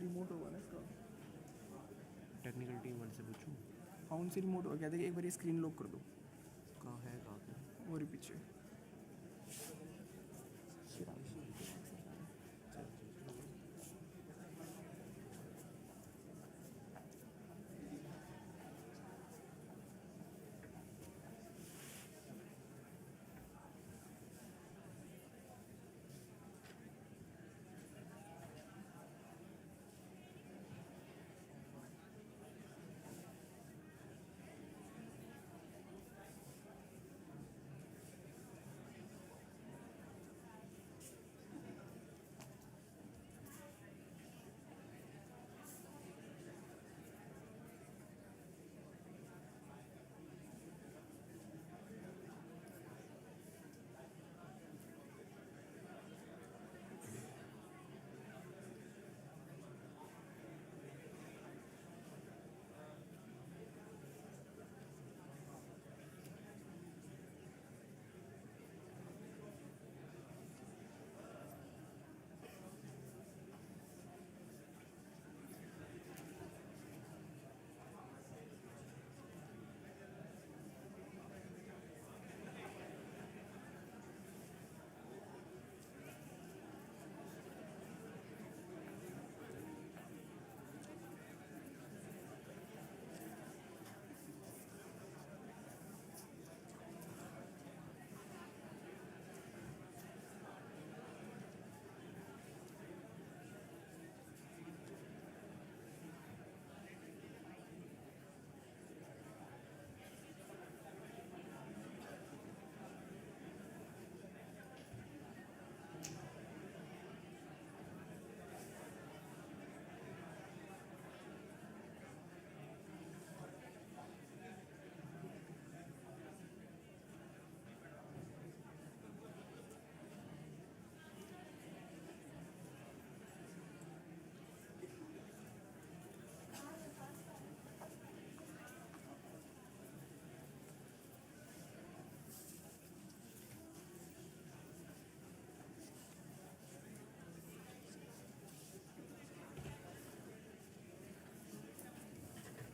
Remote होगा ना इसका? टेक्निकल टीम वाले से पूछूं कौन सी रिमोट होगा? कहते कि एक बार ये स्क्रीन लॉक कर दो। कहाँ है कहाँ पे? और पीछे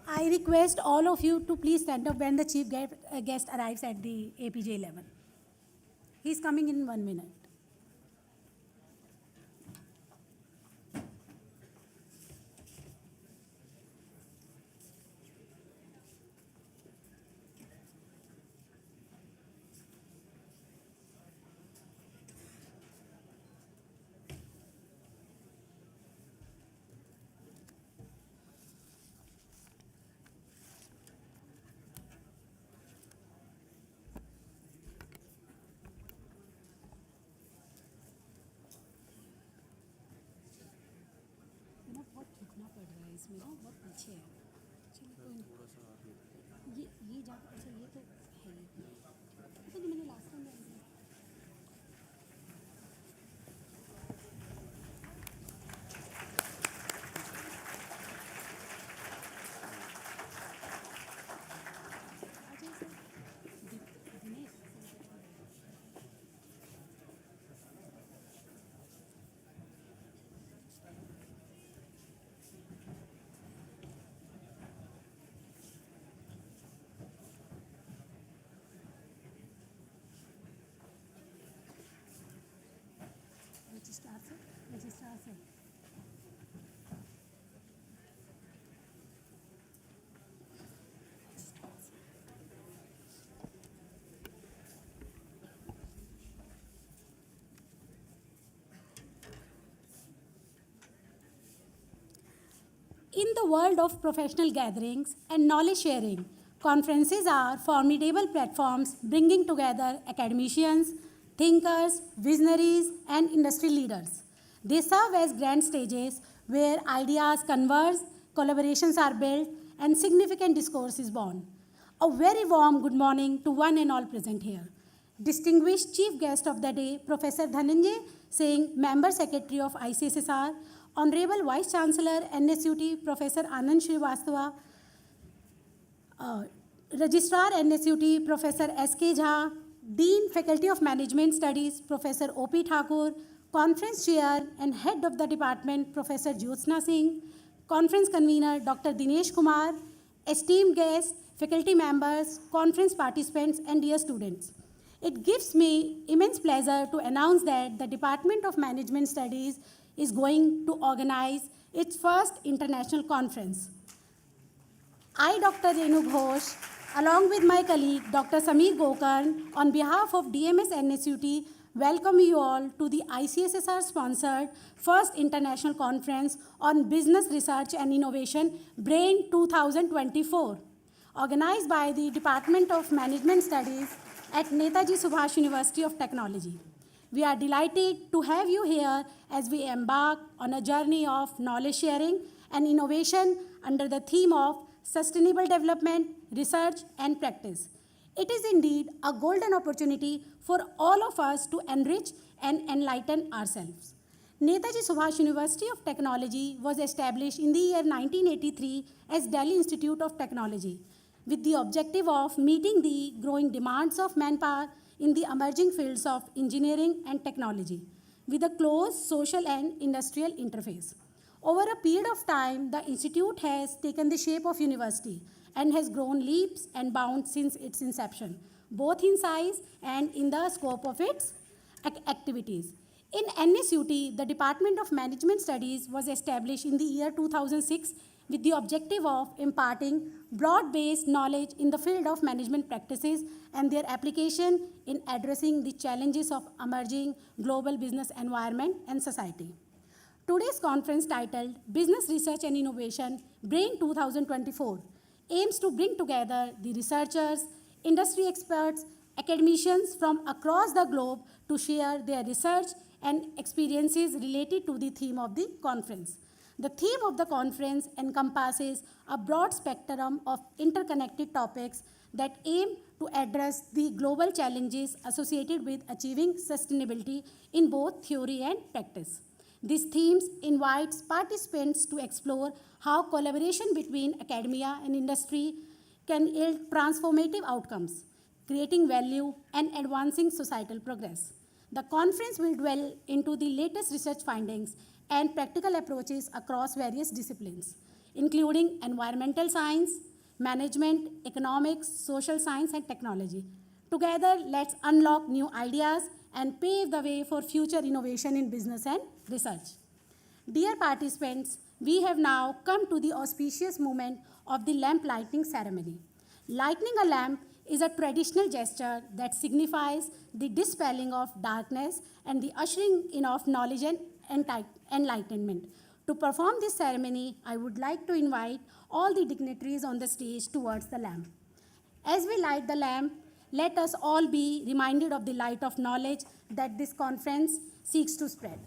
I request all of you to please stand up when the chief guest arrives at the APJ 11. He is coming in 1 minute. बहुत झुकना पड़ रहा है इसमें ना, बहुत पीछे है। चलिए कोई नहीं, ये जाकर अच्छा ये तो है ही, तो मैंने लास्ट टाइम रजिस्ट्रार से In the world of professional gatherings and knowledge sharing, conferences are formidable platforms bringing together academicians, thinkers, visionaries, and industry leaders. They serve as grand stages where ideas converge, collaborations are built, and significant discourse is born. A very warm good morning to one and all present here. Distinguished Chief Guest of the Day, Professor Dhananjay Singh, Member Secretary of ICSSR, Honorable Vice Chancellor, NSUT, Professor Anand Srivastava, Registrar, NSUT, Professor S.K. Jha, Dean, Faculty of Management Studies, Professor O.P. Thakur, Conference Chair and Head of the Department, Professor Jyotsna Singh, Conference Convener, Dr. Dinesh Kumar, esteemed guests, faculty members, conference participants, and dear students. It gives me immense pleasure to announce that the Department of Management Studies is going to organize its first international conference. I, Dr. Renu Ghosh, along with my colleague, Dr. Sameer Gokarn, on behalf of DMS NSUT, welcome you all to the ICSSR-sponsored first international conference on business research and innovation, BRAIN 2024, organized by the Department of Management Studies at Netaji Subhash University of Technology. We are delighted to have you here as we embark on a journey of knowledge sharing and innovation under the theme of sustainable development, research, and practice. It is indeed a golden opportunity for all of us to enrich and enlighten ourselves. Netaji Subhash University of Technology was established in the year 1983 as Delhi Institute of Technology, with the objective of meeting the growing demands of manpower in the emerging fields of engineering and technology, with a close social and industrial interface. Over a period of time, the institute has taken the shape of university and has grown leaps and bounds since its inception, both in size and in the scope of its activities. In NSUT, the Department of Management Studies was established in the year 2006 with the objective of imparting broad-based knowledge in the field of management practices and their application in addressing the challenges of emerging global business environment and society. Today's conference, titled Business Research and Innovation, BRAIN 2024, aims to bring together the researchers, industry experts, academicians from across the globe to share their research and experiences related to the theme of the conference. The theme of the conference encompasses a broad spectrum of interconnected topics that aim to address the global challenges associated with achieving sustainability in both theory and practice. These themes invites participants to explore how collaboration between academia and industry can yield transformative outcomes, creating value and advancing societal progress. The conference will dwell into the latest research findings and practical approaches across various disciplines, including environmental science, management, economics, social science, and technology. Together, let's unlock new ideas and pave the way for future innovation in business and research. Dear participants, we have now come to the auspicious moment of the lamp lighting ceremony. Lighting a lamp is a traditional gesture that signifies the dispelling of darkness and the ushering in of knowledge and enlightenment. To perform this ceremony, I would like to invite all the dignitaries on the stage towards the lamp. As we light the lamp, let us all be reminded of the light of knowledge that this conference seeks to spread.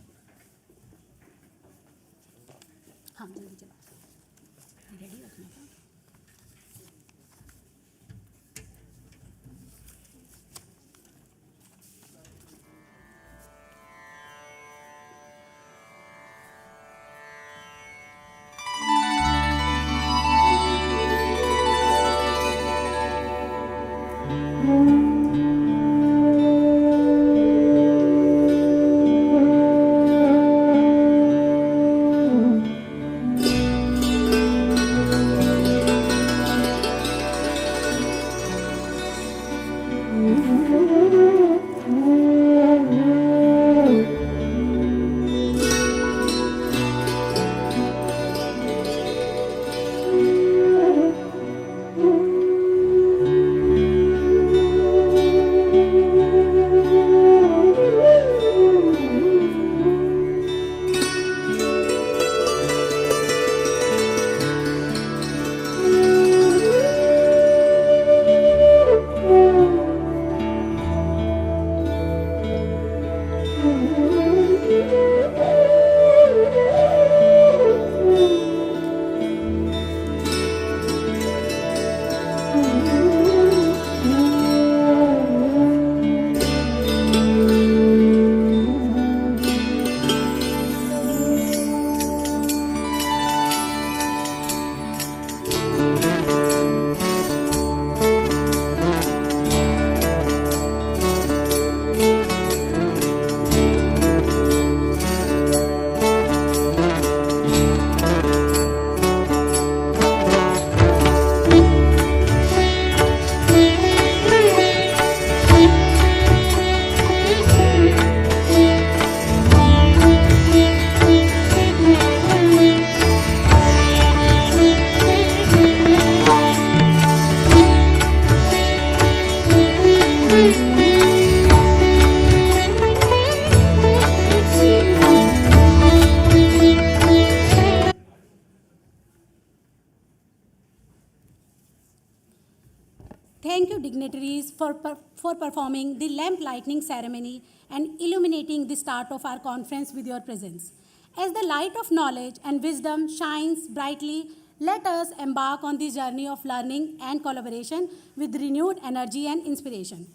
Thank you, dignitaries, for performing the lamp lighting ceremony and illuminating the start of our conference with your presence. As the light of knowledge and wisdom shines brightly, let us embark on this journey of learning and collaboration with renewed energy and inspiration.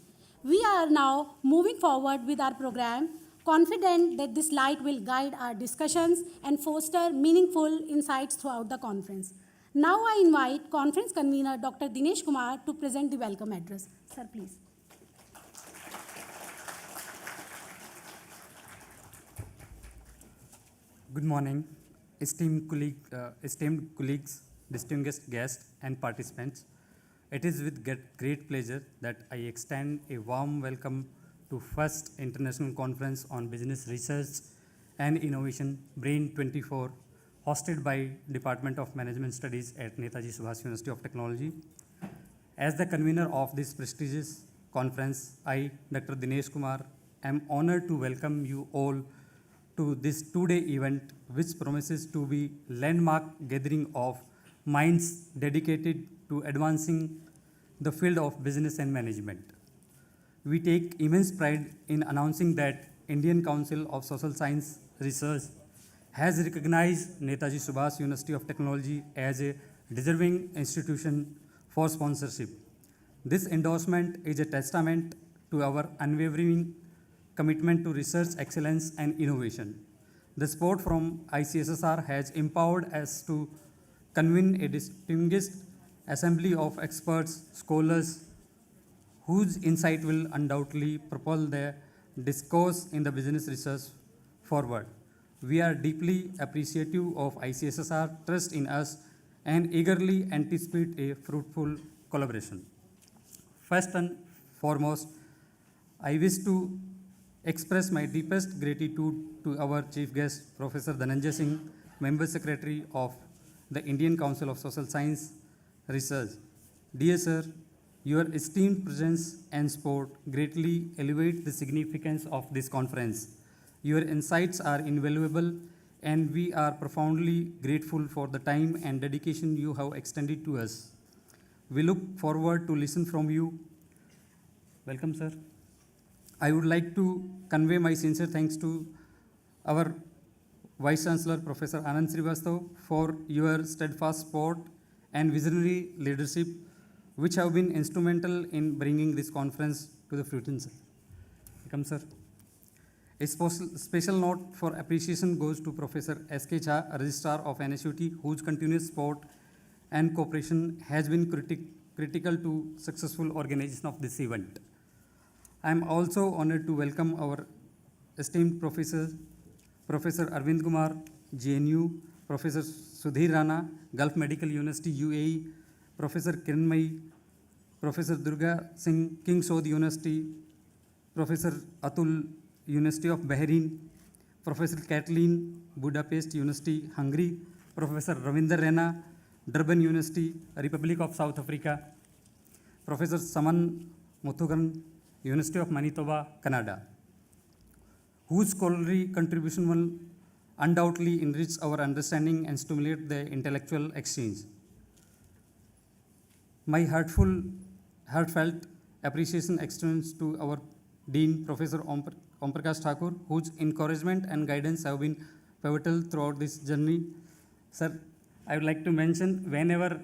We are now moving forward with our program, confident that this light will guide our discussions and foster meaningful insights throughout the conference. Now I invite conference convener Dr. Dinesh Kumar to present the welcome address. Sir, please. Good morning, esteemed colleagues, distinguished guests, and participants. It is with great pleasure that I extend a warm welcome to First International Conference on Business Research and Innovation, BRAIN 24, hosted by Department of Management Studies at Netaji Subhas University of Technology. As the convener of this prestigious conference, I, Dr. Dinesh Kumar, am honored to welcome you all to this two-day event, which promises to be landmark gathering of minds dedicated to advancing the field of business and management. We take immense pride in announcing that Indian Council of Social Science Research has recognized Netaji Subhas University of Technology as a deserving institution for sponsorship. This endorsement is a testament to our unwavering commitment to research excellence and innovation. The support from ICSSR has empowered us to convene a distinguished assembly of experts, scholars, whose insight will undoubtedly propel the discourse in the business research forward. We are deeply appreciative of ICSSR trust in us and eagerly anticipate a fruitful collaboration. First and foremost, I wish to express my deepest gratitude to our chief guest, Professor Dhananjay Singh, Member Secretary of the Indian Council of Social Science Research. Dear sir, your esteemed presence and support greatly elevate the significance of this conference. Your insights are invaluable, and we are profoundly grateful for the time and dedication you have extended to us. We look forward to listen from you. Welcome, sir. I would like to convey my sincere thanks to our Vice Chancellor, Professor Anand Srivastav, for your steadfast support and visionary leadership, which have been instrumental in bringing this conference to the fruition. Welcome, sir. A special note for appreciation goes to Professor S.K. Jha, Registrar of NSUT, whose continuous support and cooperation has been critical to successful organization of this event. I am also honored to welcome our esteemed Professor Arvind Kumar, GNU, Professor Sudhir Rana, Gulf Medical University, UAE, Professor Kiranmai, Professor Durga Singh, King Saud University, Professor Atul, University of Bahrain, Professor Kathleen, Budapest University, Hungary, Professor Ravinder Rana, Durban University, Republic of South Africa, Professor Saman Muthugan, University of Manitoba, Canada, whose scholarly contribution will undoubtedly enrich our understanding and stimulate the intellectual exchange. My heartfelt appreciation extends to our Dean, Professor Om Prakash Thakur, whose encouragement and guidance have been pivotal throughout this journey. Sir, I would like to mention, whenever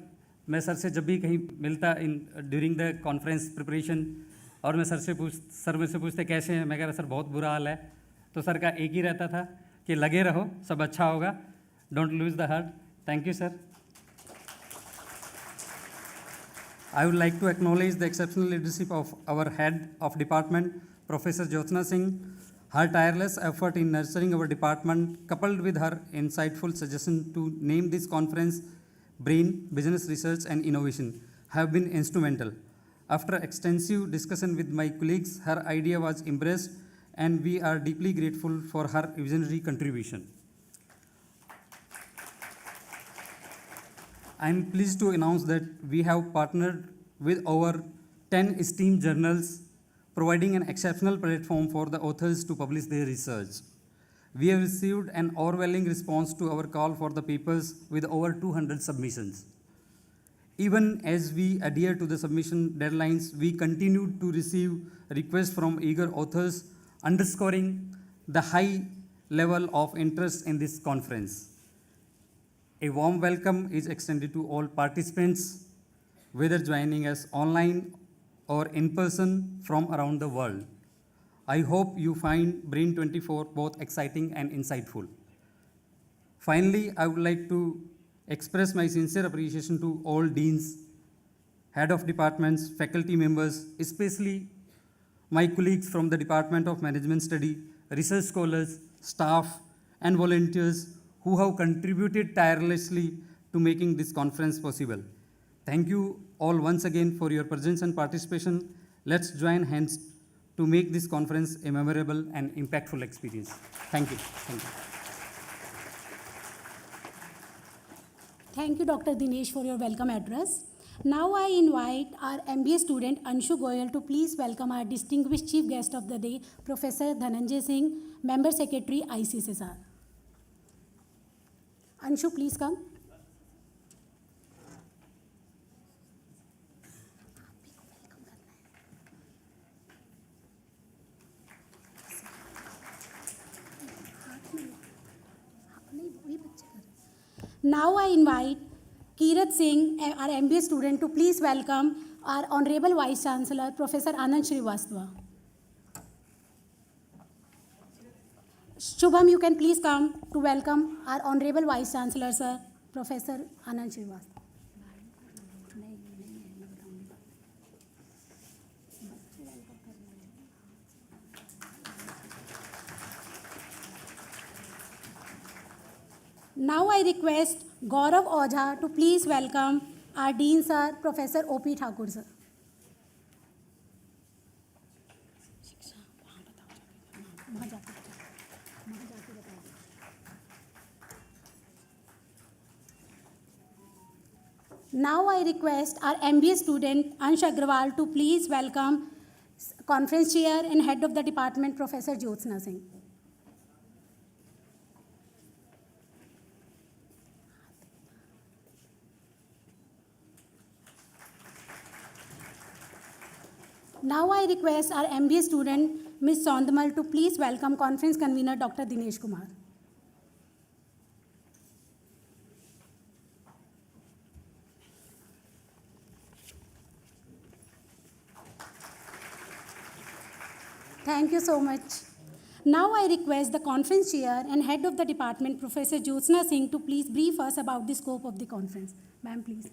मैं sir से जब भी कहीं मिलता during the conference preparation और मैं sir में से पूछते कैसे हैं, मैं कह रहा सर बहुत बुरा हाल है, तो सर का एक ही रहता था कि लगे रहो, सब अच्छा होगा, don't lose the heart. Thank you sir. I would like to acknowledge the exceptional leadership of our head of department, Professor Jyotsna Singh. Her tireless effort in nurturing our department, coupled with her insightful suggestion to name this conference BRAIN, Business Research and Innovation, have been instrumental. After extensive discussion with my colleagues, her idea was embraced, and we are deeply grateful for her visionary contribution. I am pleased to announce that we have partnered with over 10 esteemed journals, providing an exceptional platform for the authors to publish their research. We have received an overwhelming response to our call for the papers with over 200 submissions. Even as we adhere to the submission deadlines, we continue to receive requests from eager authors, underscoring the high level of interest in this conference. A warm welcome is extended to all participants, whether joining us online or in person from around the world. I hope you find Brain 24 both exciting and insightful. Finally, I would like to express my sincere appreciation to all deans, head of departments, faculty members, especially my colleagues from the Department of Management Study, research scholars, staff, and volunteers who have contributed tirelessly to making this conference possible. Thank you all once again for your presence and participation. Let's join hands to make this conference a memorable and impactful experience. Thank you. Thank you. Thank you, Dr. Dinesh, for your welcome address. Now I invite our MBA student Anshu Goyal to please welcome our distinguished chief guest of the day, Professor Dhananjay Singh, Member Secretary, ICSSR. Anshu, please come. Now I invite Kirat Singh, our MBA student, to please welcome our Honorable Vice Chancellor, Professor Anand Srivastava. Shubham, you can please come to welcome our Honorable Vice Chancellor, Sir, Professor Anand Srivastava. Now I request Gaurav Ojha to please welcome our Dean Sir, Professor O.P. Thakur Sir. Now I request our MBA student Ansh Agrawal to please welcome Conference Chair and Head of the Department, Professor Jyotsna Singh. Now I request our MBA student, Ms. Sondamal, to please welcome Conference Convener, Dr. Dinesh Kumar. Thank you so much. Now I request the Conference Chair and Head of the Department, Professor Jyotsna Singh, to please brief us about the scope of the conference. Ma'am, please.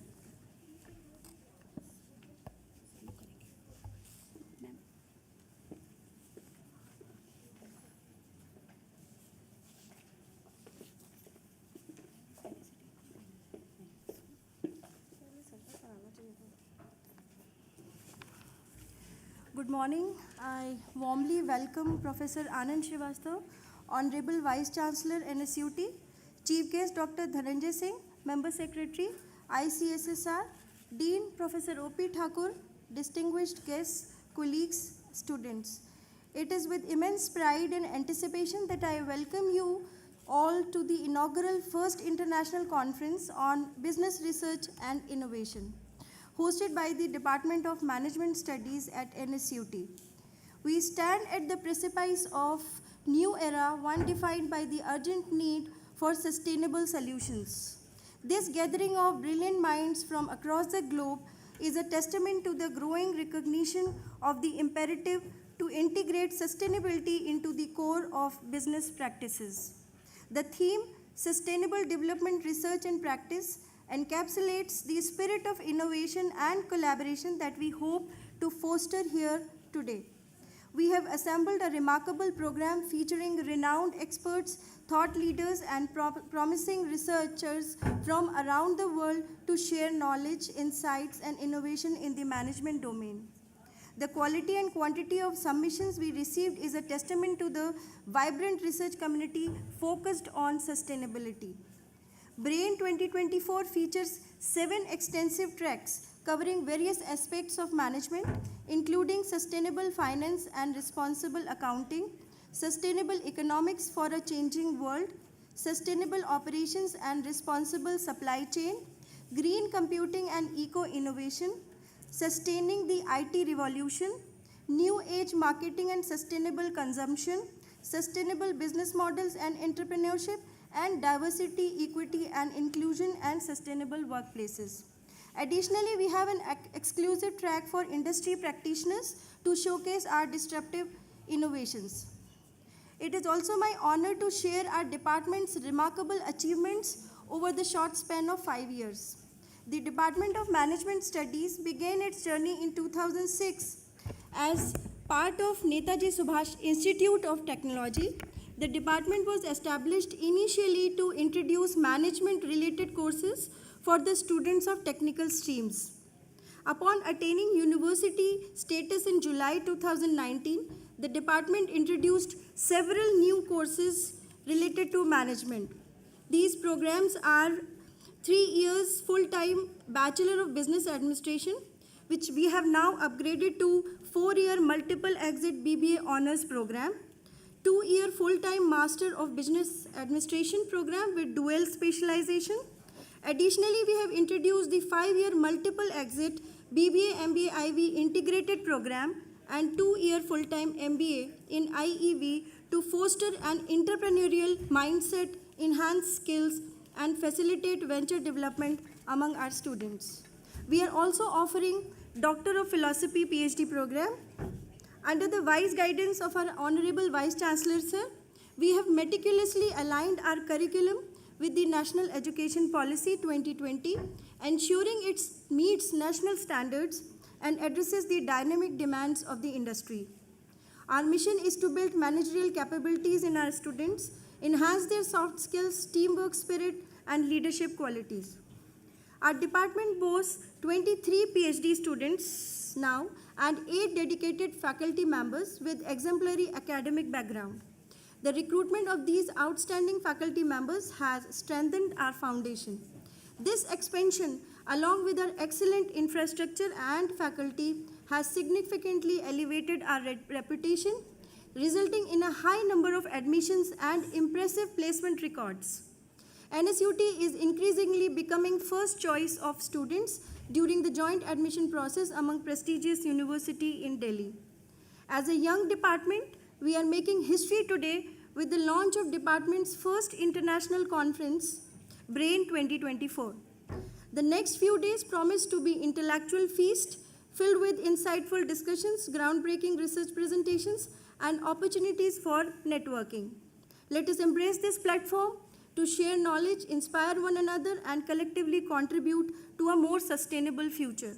Good morning. I warmly welcome Professor Anand Srivastava, Honorable Vice Chancellor NSUT, Chief Guest Dr. Dhananjay Singh, Member Secretary, ICSSR, Dean Professor O.P. Thakur, distinguished guests, colleagues, students. It is with immense pride and anticipation that I welcome you all to the inaugural First International Conference on Business Research and Innovation, hosted by the Department of Management Studies at NSUT. We stand at the precipice of new era, one defined by the urgent need for sustainable solutions. This gathering of brilliant minds from across the globe is a testament to the growing recognition of the imperative to integrate sustainability into the core of business practices. The theme, Sustainable Development Research and Practice, encapsulates the spirit of innovation and collaboration that we hope to foster here today. We have assembled a remarkable program featuring renowned experts, thought leaders, and promising researchers from around the world to share knowledge, insights, and innovation in the management domain. The quality and quantity of submissions we received is a testament to the vibrant research community focused on sustainability. Brain 2024 features 7 extensive tracks covering various aspects of management, including sustainable finance and responsible accounting, sustainable economics for a changing world, sustainable operations and responsible supply chain, green computing and eco-innovation, sustaining the IT revolution, new age marketing and sustainable consumption, sustainable business models and entrepreneurship, and diversity, equity and inclusion and sustainable workplaces. Additionally, we have an exclusive track for industry practitioners to showcase our disruptive innovations. It is also my honor to share our department's remarkable achievements over the short span of 5 years. The Department of Management Studies began its journey in 2006 as part of Netaji Subhash Institute of Technology. The department was established initially to introduce management-related courses for the students of technical streams. Upon attaining university status in July 2019, the department introduced several new courses related to management. These programs are 3 years full-time Bachelor of Business Administration, which we have now upgraded to 4-year multiple exit BBA honors program, 2-year full-time Master of Business Administration program with dual specialization. Additionally, we have introduced the 5-year multiple exit BBA MBA IV integrated program and 2-year full-time MBA in IEV to foster an entrepreneurial mindset, enhance skills, and facilitate venture development among our students. We are also offering Doctor of Philosophy PhD program. Under the wise guidance of our Honorable Vice Chancellor, sir, we have meticulously aligned our curriculum with the National Education Policy 2020, ensuring it meets national standards and addresses the dynamic demands of the industry. Our mission is to build managerial capabilities in our students, enhance their soft skills, teamwork spirit, and leadership qualities. Our department boasts 23 PhD students now and 8 dedicated faculty members with exemplary academic background. The recruitment of these outstanding faculty members has strengthened our foundation. This expansion, along with our excellent infrastructure and faculty, has significantly elevated our reputation, resulting in a high number of admissions and impressive placement records. NSUT is increasingly becoming first choice of students during the joint admission process among prestigious universities in Delhi. As a young department, we are making history today with the launch of department's first international conference, BRAIN 2024. The next few days promise to be intellectual feast filled with insightful discussions, groundbreaking research presentations, and opportunities for networking. Let us embrace this platform to share knowledge, inspire one another, and collectively contribute to a more sustainable future.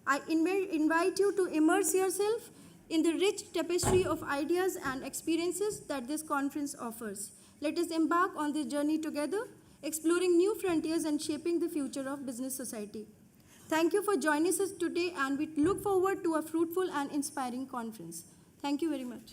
I invite you to immerse yourself in the rich tapestry of ideas and experiences that this conference offers. Let us embark on this journey together, exploring new frontiers and shaping the future of business society. Thank you for joining us today, and we look forward to a fruitful and inspiring conference. Thank you very much.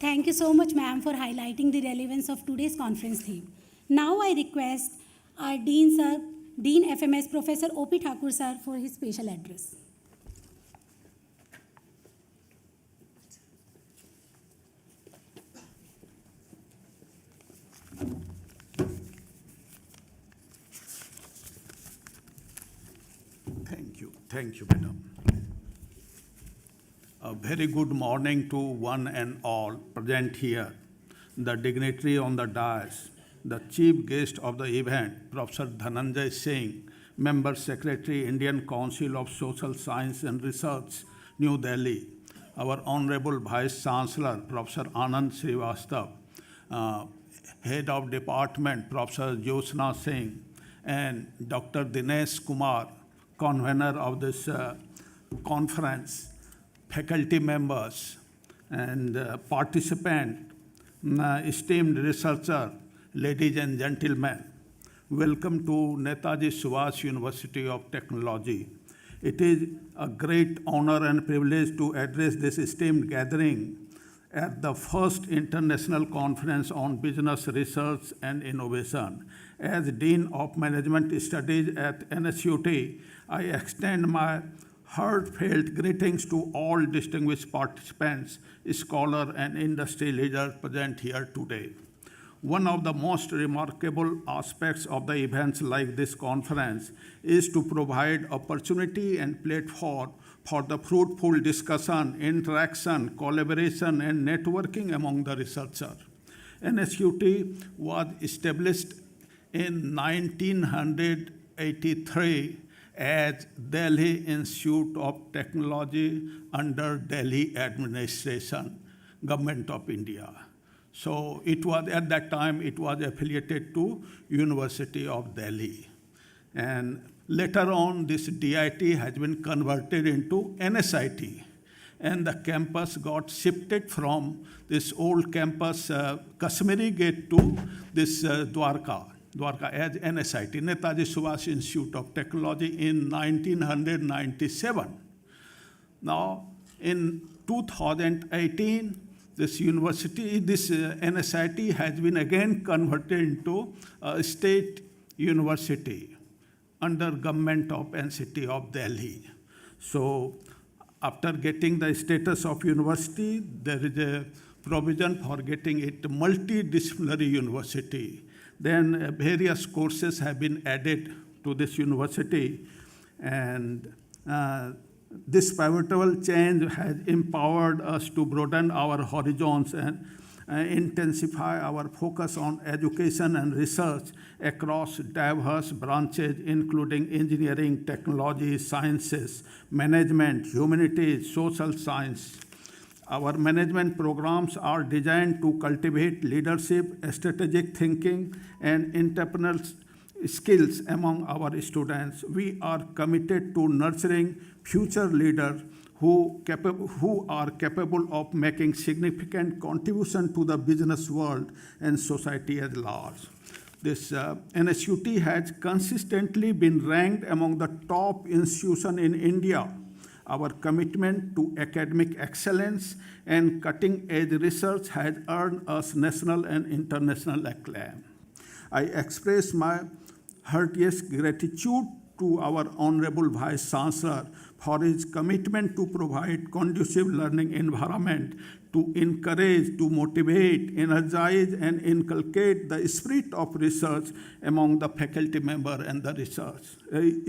Thank you so much, ma'am, for highlighting the relevance of today's conference theme. Now I request our Dean, sir, Dean FMS, Professor O.P. Thakur, sir, for his special address. Thank you, madam. A very good morning to one and all present here, the dignitary on the dais, the chief guest of the event, Professor Dhananjay Singh, Member Secretary, Indian Council of Social Science and Research, New Delhi, our Honorable Vice Chancellor, Professor Anand Srivastav, Head of Department, Professor Jyotsna Singh, and Dr. Dinesh Kumar, Convenor of this conference, faculty members, and participant, esteemed researcher, ladies and gentlemen. Welcome to Netaji Subhash University of Technology. It is a great honor and privilege to address this esteemed gathering at the first international conference on business research and innovation. As Dean of Management Studies at NSUT, I extend my heartfelt greetings to all distinguished participants, scholars, and industry leaders present here today. one of the most remarkable aspects of the events like this conference is to provide opportunity and platform for the fruitful discussion, interaction, collaboration, and networking among the researchers. NSUT was established in 1983 as Delhi Institute of Technology under Delhi administration, Government of India. So it was, at that time, it was affiliated to University of Delhi. And later on, this DIT has been converted into NSIT. And the campus got shifted from this old campus, Kashmiri Gate, to this Dwarka as NSIT, Netaji Subhash Institute of Technology, in 1997. Now, in 2018, this university, this NSIT has been again converted into a state university under government of NCT of Delhi. So after getting the status of university, there is a provision for getting it multidisciplinary university. Then various courses have been added to this university, and this pivotal change has empowered us to broaden our horizons and intensify our focus on education and research across diverse branches, including engineering, technology, sciences, management, humanities, social science. Our management programs are designed to cultivate leadership, strategic thinking, and entrepreneurial skills among our students. We are committed to nurturing future leaders who are capable of making significant contribution to the business world and society at large. This NSUT has consistently been ranked among the top institutions in India. Our commitment to academic excellence and cutting-edge research has earned us national and international acclaim. I express my heartiest gratitude to our Honorable Vice Chancellor for his commitment to provide conducive learning environment to encourage, to motivate, energize, and inculcate the spirit of research among the faculty member and the research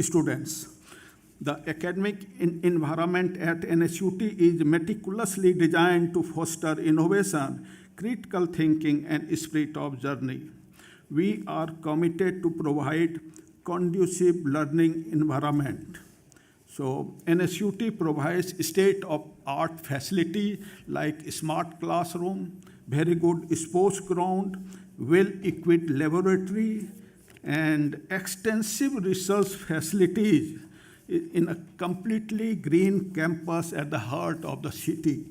students. The academic environment at NSUT is meticulously designed to foster innovation, critical thinking, and spirit of journey. We are committed to provide conducive learning environment. So NSUT provides state-of-art facility like smart classroom, very good sports ground, well-equipped laboratory, and extensive research facilities in a completely green campus at the heart of the city.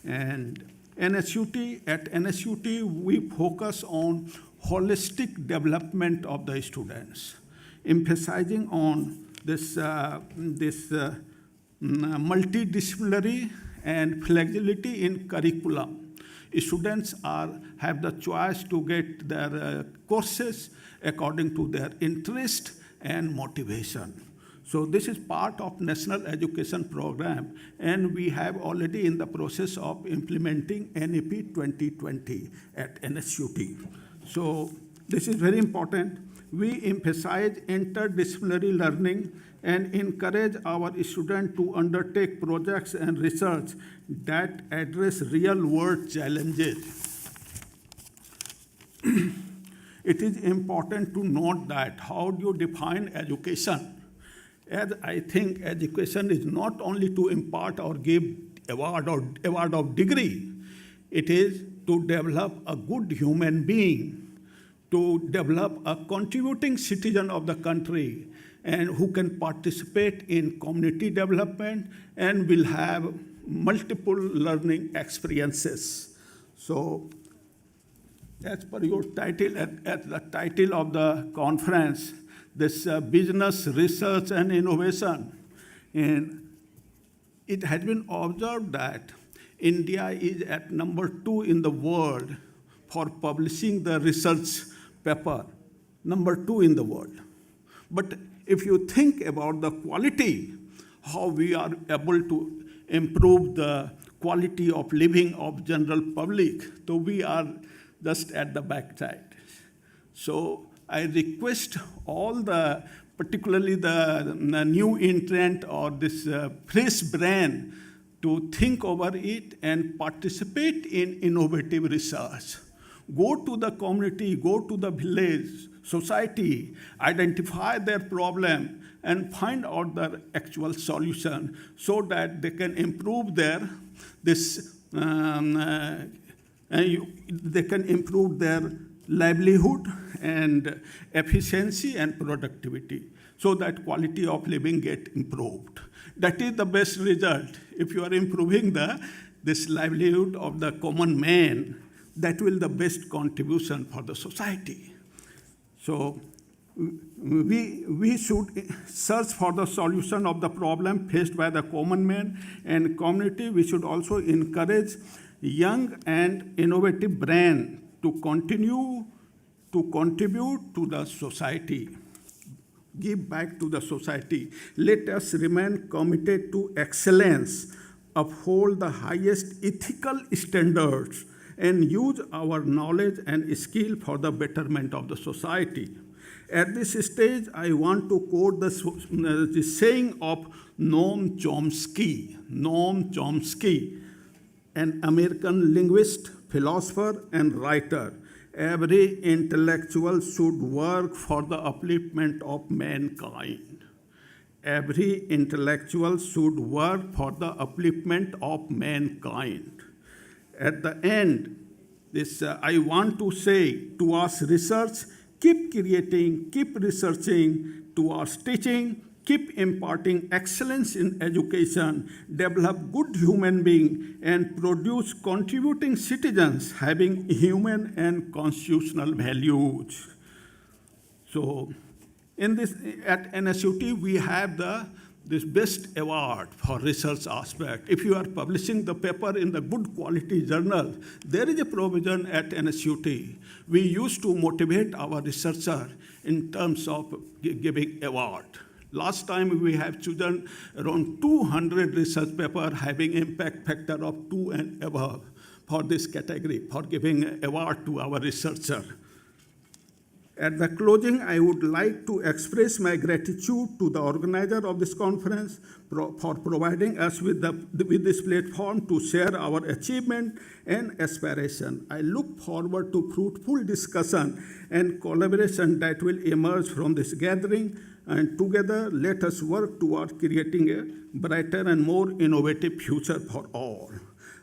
And at NSUT, we focus on holistic development of the students, emphasizing on this multidisciplinary and flexibility in curriculum. Students have the choice to get their courses according to their interest and motivation. So this is part of National Education Program, and we have already in the process of implementing NEP 2020 at NSUT. So this is very important. We emphasize interdisciplinary learning and encourage our students to undertake projects and research that address real-world challenges. It is important to note that how do you define education? As I think education is not only to impart or give award of degree, it is to develop a good human being, to develop a contributing citizen of the country, and who can participate in community development and will have multiple learning experiences. So, as per your title, at the title of the conference, this business, research, and innovation, and it has been observed that India is at number 2 in the world for publishing the research paper, number 2 in the world. But if you think about the quality, how we are able to improve the quality of living of general public, so we are just at the backside. So I request all the, particularly the new entrant or this fresh brain, to think over it and participate in innovative research. Go to the community, go to the village, society, identify their problem, and find out the actual solution so that they can improve their they can improve their livelihood and efficiency and productivity, so that quality of living get improved. That is the best result. If you are improving this livelihood of the common man, that will the best contribution for the society. So we should search for the solution of the problem faced by the common man and community. We should also encourage young and innovative brain to continue to contribute to the society, give back to the society. Let us remain committed to excellence, uphold the highest ethical standards, and use our knowledge and skill for the betterment of the society. At this stage, I want to quote the saying of Noam Chomsky. Noam Chomsky, an American linguist, philosopher, and writer. Every intellectual should work for the upliftment of mankind. Every intellectual should work for the upliftment of mankind. At the end, I want to say to us research, keep creating, keep researching, to us teaching, keep imparting excellence in education, develop good human beings, and produce contributing citizens having human and constitutional values. So, in this, at NSUT, we have this best award for research aspect. If you are publishing the paper in the good quality journal, there is a provision at NSUT. We used to motivate our researcher in terms of giving award. Last time we have chosen around 200 research papers having impact factor of 2 and above for this category, for giving award to our researcher. At the closing, I would like to express my gratitude to the organizer of this conference for providing us with this platform to share our achievement and aspiration. I look forward to fruitful discussion and collaboration that will emerge from this gathering, and together let us work toward creating a brighter and more innovative future for all.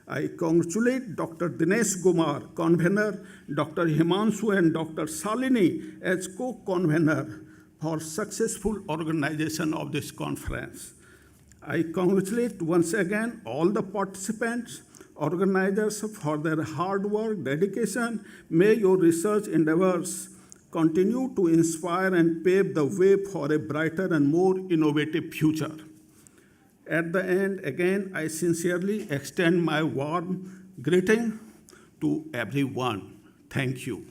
I congratulate Dr. Dinesh Kumar, convener, Dr. Himanshu and Dr. Salini as co-convener for successful organization of this conference. I congratulate once again all the participants, organizers for their hard work, dedication. May your research endeavors continue to inspire and pave the way for a brighter and more innovative future. At the end, again, I sincerely extend my warm greeting to everyone. Thank you.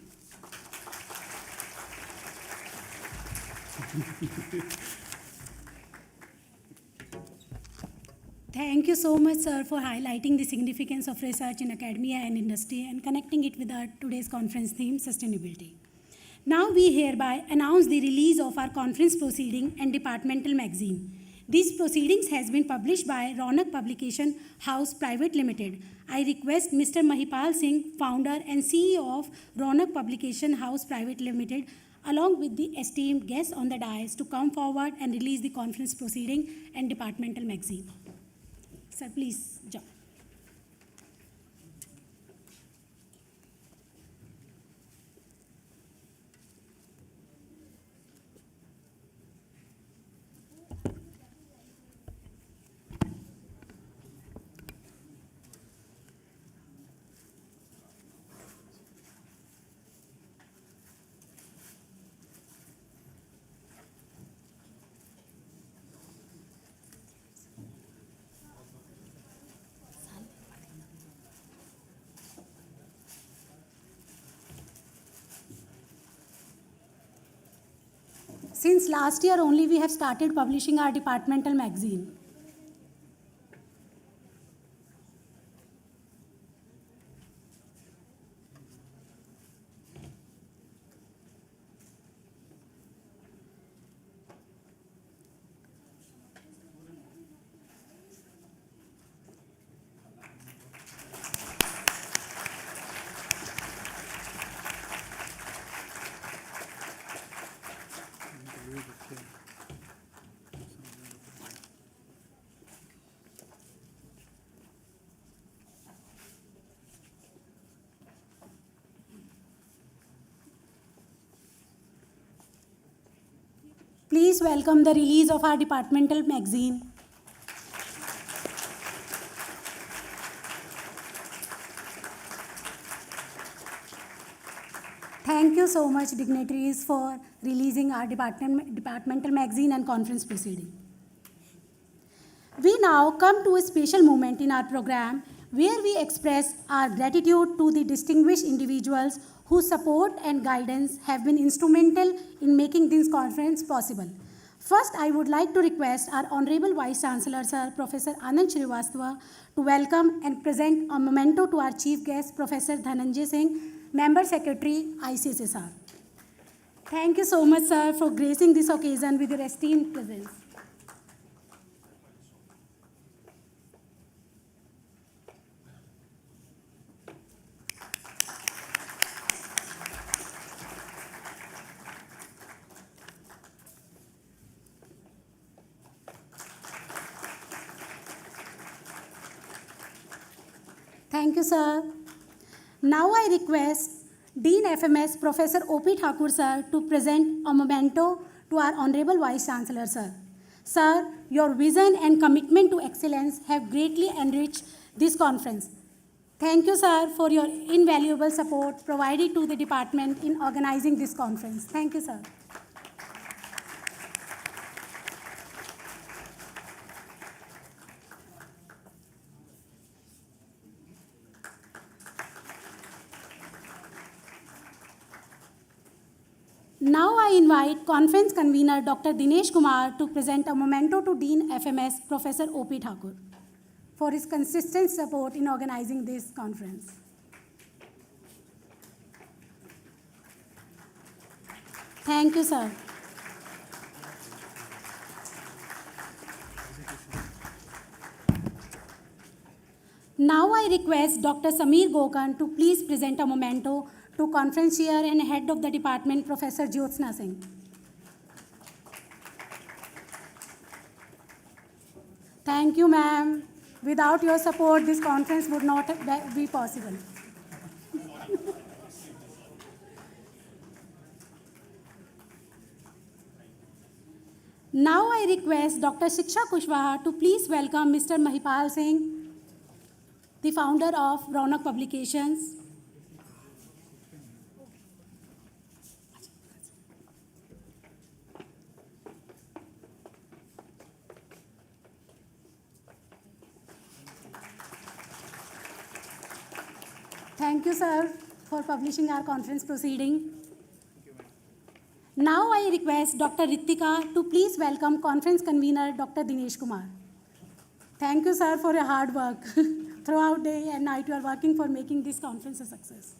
Thank you so much, sir, for highlighting the significance of research in academia and industry and connecting it with our today's conference theme, sustainability. Now we hereby announce the release of our conference proceeding and departmental magazine. These proceedings has been published by Ronak Publication House Private Limited. I request Mr. Mahipal Singh, founder and CEO of Ronak Publication House Private Limited, along with the esteemed guests on the dais, to come forward and release the conference proceeding and departmental magazine. Sir, please join. Since last year only, we have started publishing our departmental magazine. Please welcome the release of our departmental magazine. Thank you so much, dignitaries, for releasing our departmental magazine and conference proceeding. We now come to a special moment in our program where we express our gratitude to the distinguished individuals whose support and guidance have been instrumental in making this conference possible. First, I would like to request our Honorable Vice Chancellor, Sir, Professor Anand Srivastava, to welcome and present a memento to our Chief Guest, Professor Dhananjay Singh, Member Secretary, ICSSR. Thank you so much, sir, for gracing this occasion with your esteemed presence. Thank you, sir. Now I request Dean FMS Professor O.P. Thakur, sir, to present a memento to our Honorable Vice Chancellor, sir. Sir, your vision and commitment to excellence have greatly enriched this conference. Thank you, sir, for your invaluable support provided to the department in organizing this conference. Thank you, sir. Now I invite conference convener Dr. Dinesh Kumar to present a memento to Dean FMS Professor O.P. Thakur for his consistent support in organizing this conference. Thank you, sir. Now I request Dr. Sameer Gokan to please present a memento to conference chair and head of the department, Professor Jyotsna Singh. Thank you, ma'am. Without your support, this conference would not be possible. Now I request Dr. Shiksha Kushwaha to please welcome Mr. Mahipal Singh, the founder of Raunak Publications. Thank you, sir, for publishing our conference proceeding. Now I request Dr. Ritika to please welcome conference convener Dr. Dinesh Kumar. Thank you, sir, for your hard work. Throughout day and night, you are working for making this conference a success.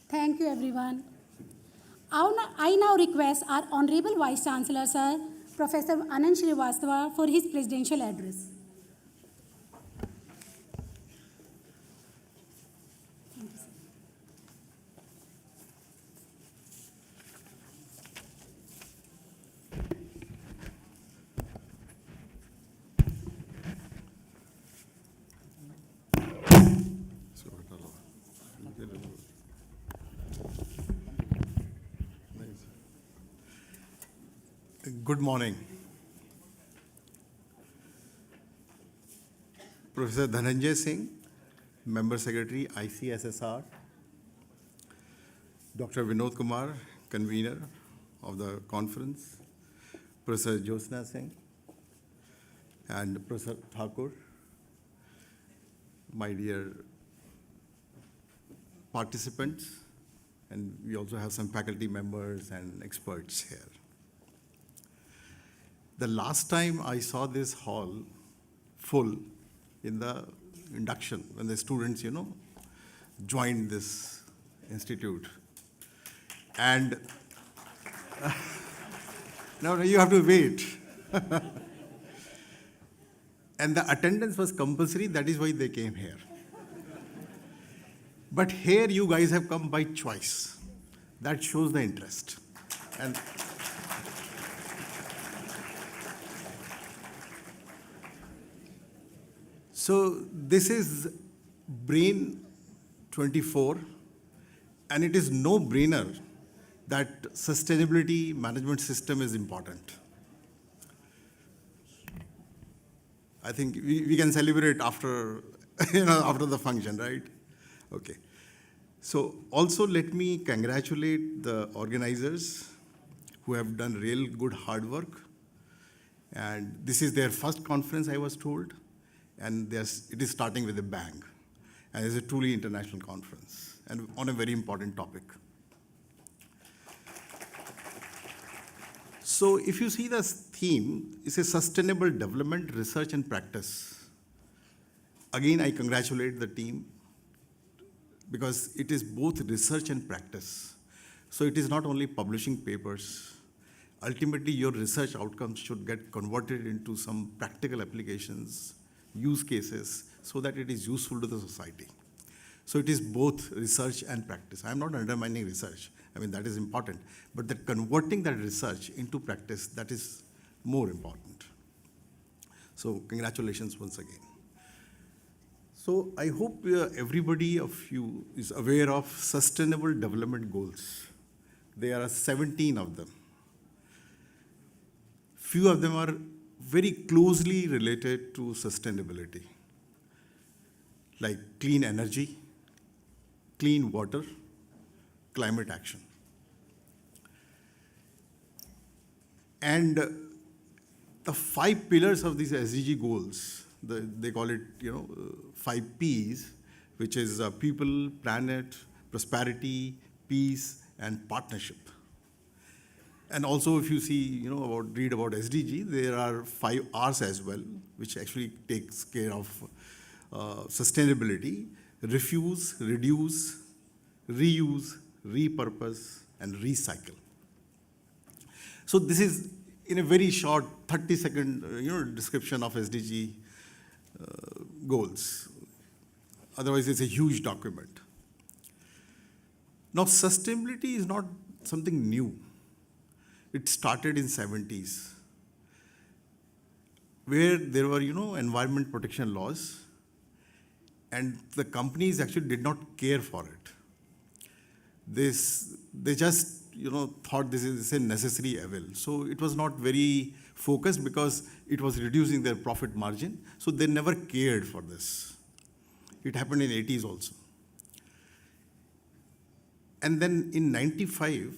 Thank you, everyone. I now request our Honorable Vice Chancellor, Sir, Professor Anand Srivastava, for his presidential address. Thank you, sir. Good morning. Professor Dhananjay Singh, Member Secretary, ICSSR. Dr. Vinod Kumar, Convener of the conference. Professor Jyotsna Singh and Professor Thakur. My dear participants, and we also have some faculty members and experts here. The last time I saw this hall full in the induction, when the students, joined this institute. And now you have to wait. And the attendance was compulsory, that is why they came here. But here you guys have come by choice. That shows the interest. And So this is Brain 24, and it is no brainer that sustainability management system is important. I think we can celebrate after, after the function, right? Okay. So also let me congratulate the organizers who have done real good hard work. And this is their first conference, I was told, and it is starting with a bang. And it's a truly international conference and on a very important topic. So if you see the theme, it's a sustainable development, research and practice. Again, I congratulate the team because it is both research and practice. So it is not only publishing papers. Ultimately, your research outcomes should get converted into some practical applications, use cases, so that it is useful to the society. So it is both research and practice. I'm not undermining research. I mean, that is important. But that converting that research into practice, that is more important. So congratulations once again. So I hope everybody of you is aware of Sustainable Development Goals. There are 17 of them. Few of them are very closely related to sustainability, like clean energy, clean water, climate action. And the 5 pillars of these SDG goals, they call it, 5 Ps, which is people, planet, prosperity, peace, and partnership. And also, if you see, read about SDG, there are 5 Rs as well, which actually takes care of sustainability: refuse, reduce, reuse, repurpose, and recycle. So this is in a very short 30-second description of SDG goals. Otherwise, it's a huge document. Now, sustainability is not something new. It started in 70s, where there were, environment protection laws, and the companies actually did not care for it. They just, thought this is a necessary evil. So it was not very focused because it was reducing their profit margin. So they never cared for this. It happened in 80s also. And then in 95,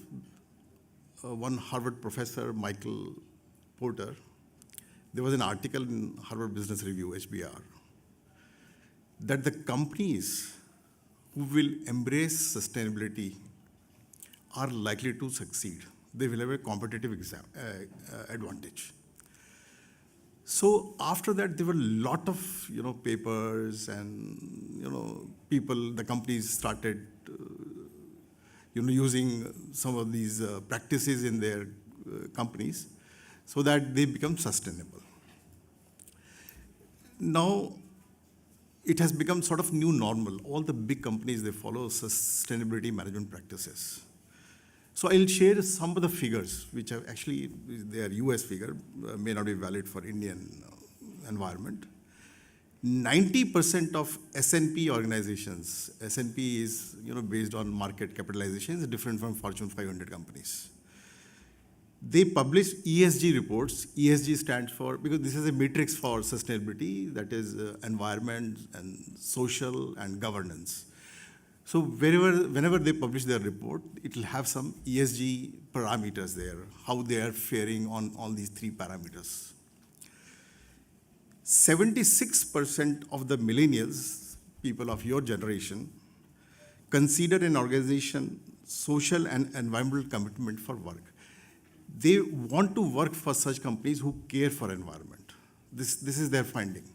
one Harvard professor, Michael Porter, there was an article in Harvard Business Review, HBR, that the companies who will embrace sustainability are likely to succeed. They will have a competitive advantage. So after that, there were a lot of papers and people, the companies started using some of these practices in their companies so that they become sustainable. Now, it has become sort of new normal. All the big companies, they follow sustainability management practices. So I'll share some of the figures, which are actually, they are US figure, may not be valid for Indian environment. 90% of S&P organizations, S&P is based on market capitalization, is different from Fortune 500 companies. They publish ESG reports. ESG stands for, because this is a matrix for sustainability, that is environment and social and governance. So whenever they publish their report, it will have some ESG parameters there, how they are faring on all these 3 parameters. 76% of the millennials, people of your generation, consider an organization social and environmental commitment for work. They want to work for such companies who care for environment. This is their finding.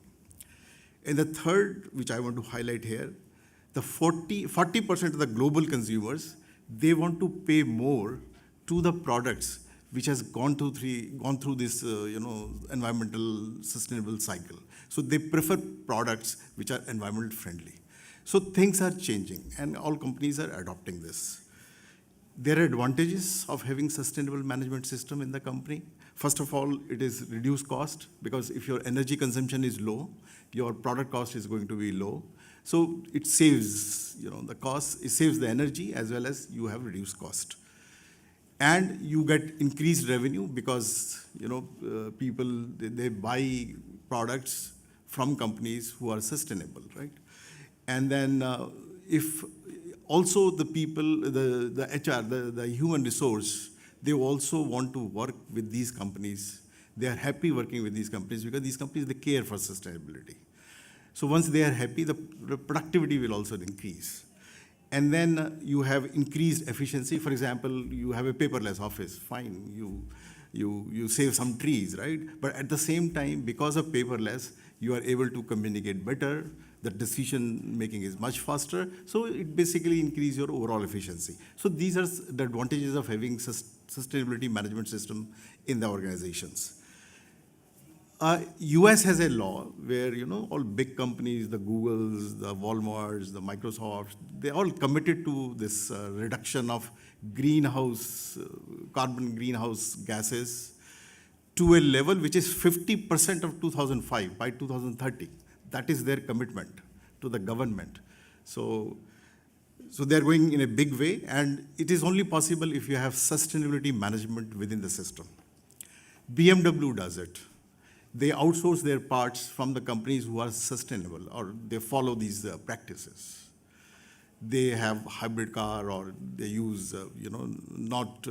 And the third, which I want to highlight here, the 40% of the global consumers, they want to pay more to the products which has gone through this environmental sustainable cycle. So they prefer products which are environmental friendly. So things are changing, and all companies are adopting this. There are advantages of having sustainable management system in the company. First of all, it is reduced cost, because if your energy consumption is low, your product cost is going to be low. So it saves, the cost, it saves the energy as well as you have reduced cost. And you get increased revenue because, people, they buy products from companies who are sustainable, right? And then if also the people, the HR, the human resource, they also want to work with these companies. They are happy working with these companies because these companies, they care for sustainability. So once they are happy, the productivity will also increase. And then you have increased efficiency. For example, you have a paperless office, fine, you save some trees, right? But at the same time, because of paperless, you are able to communicate better, the decision making is much faster, so it basically increases your overall efficiency. So these are the advantages of having sustainability management system in the organizations. US has a law where, all big companies, the Googles, the Walmarts, the Microsofts, they're all committed to this reduction of carbon greenhouse gases to a level which is 50% of 2005 by 2030. That is their commitment to the government. So they're going in a big way, and it is only possible if you have sustainability management within the system. BMW does it. They outsource their parts from the companies who are sustainable, or they follow these practices. They have hybrid car, or they use, not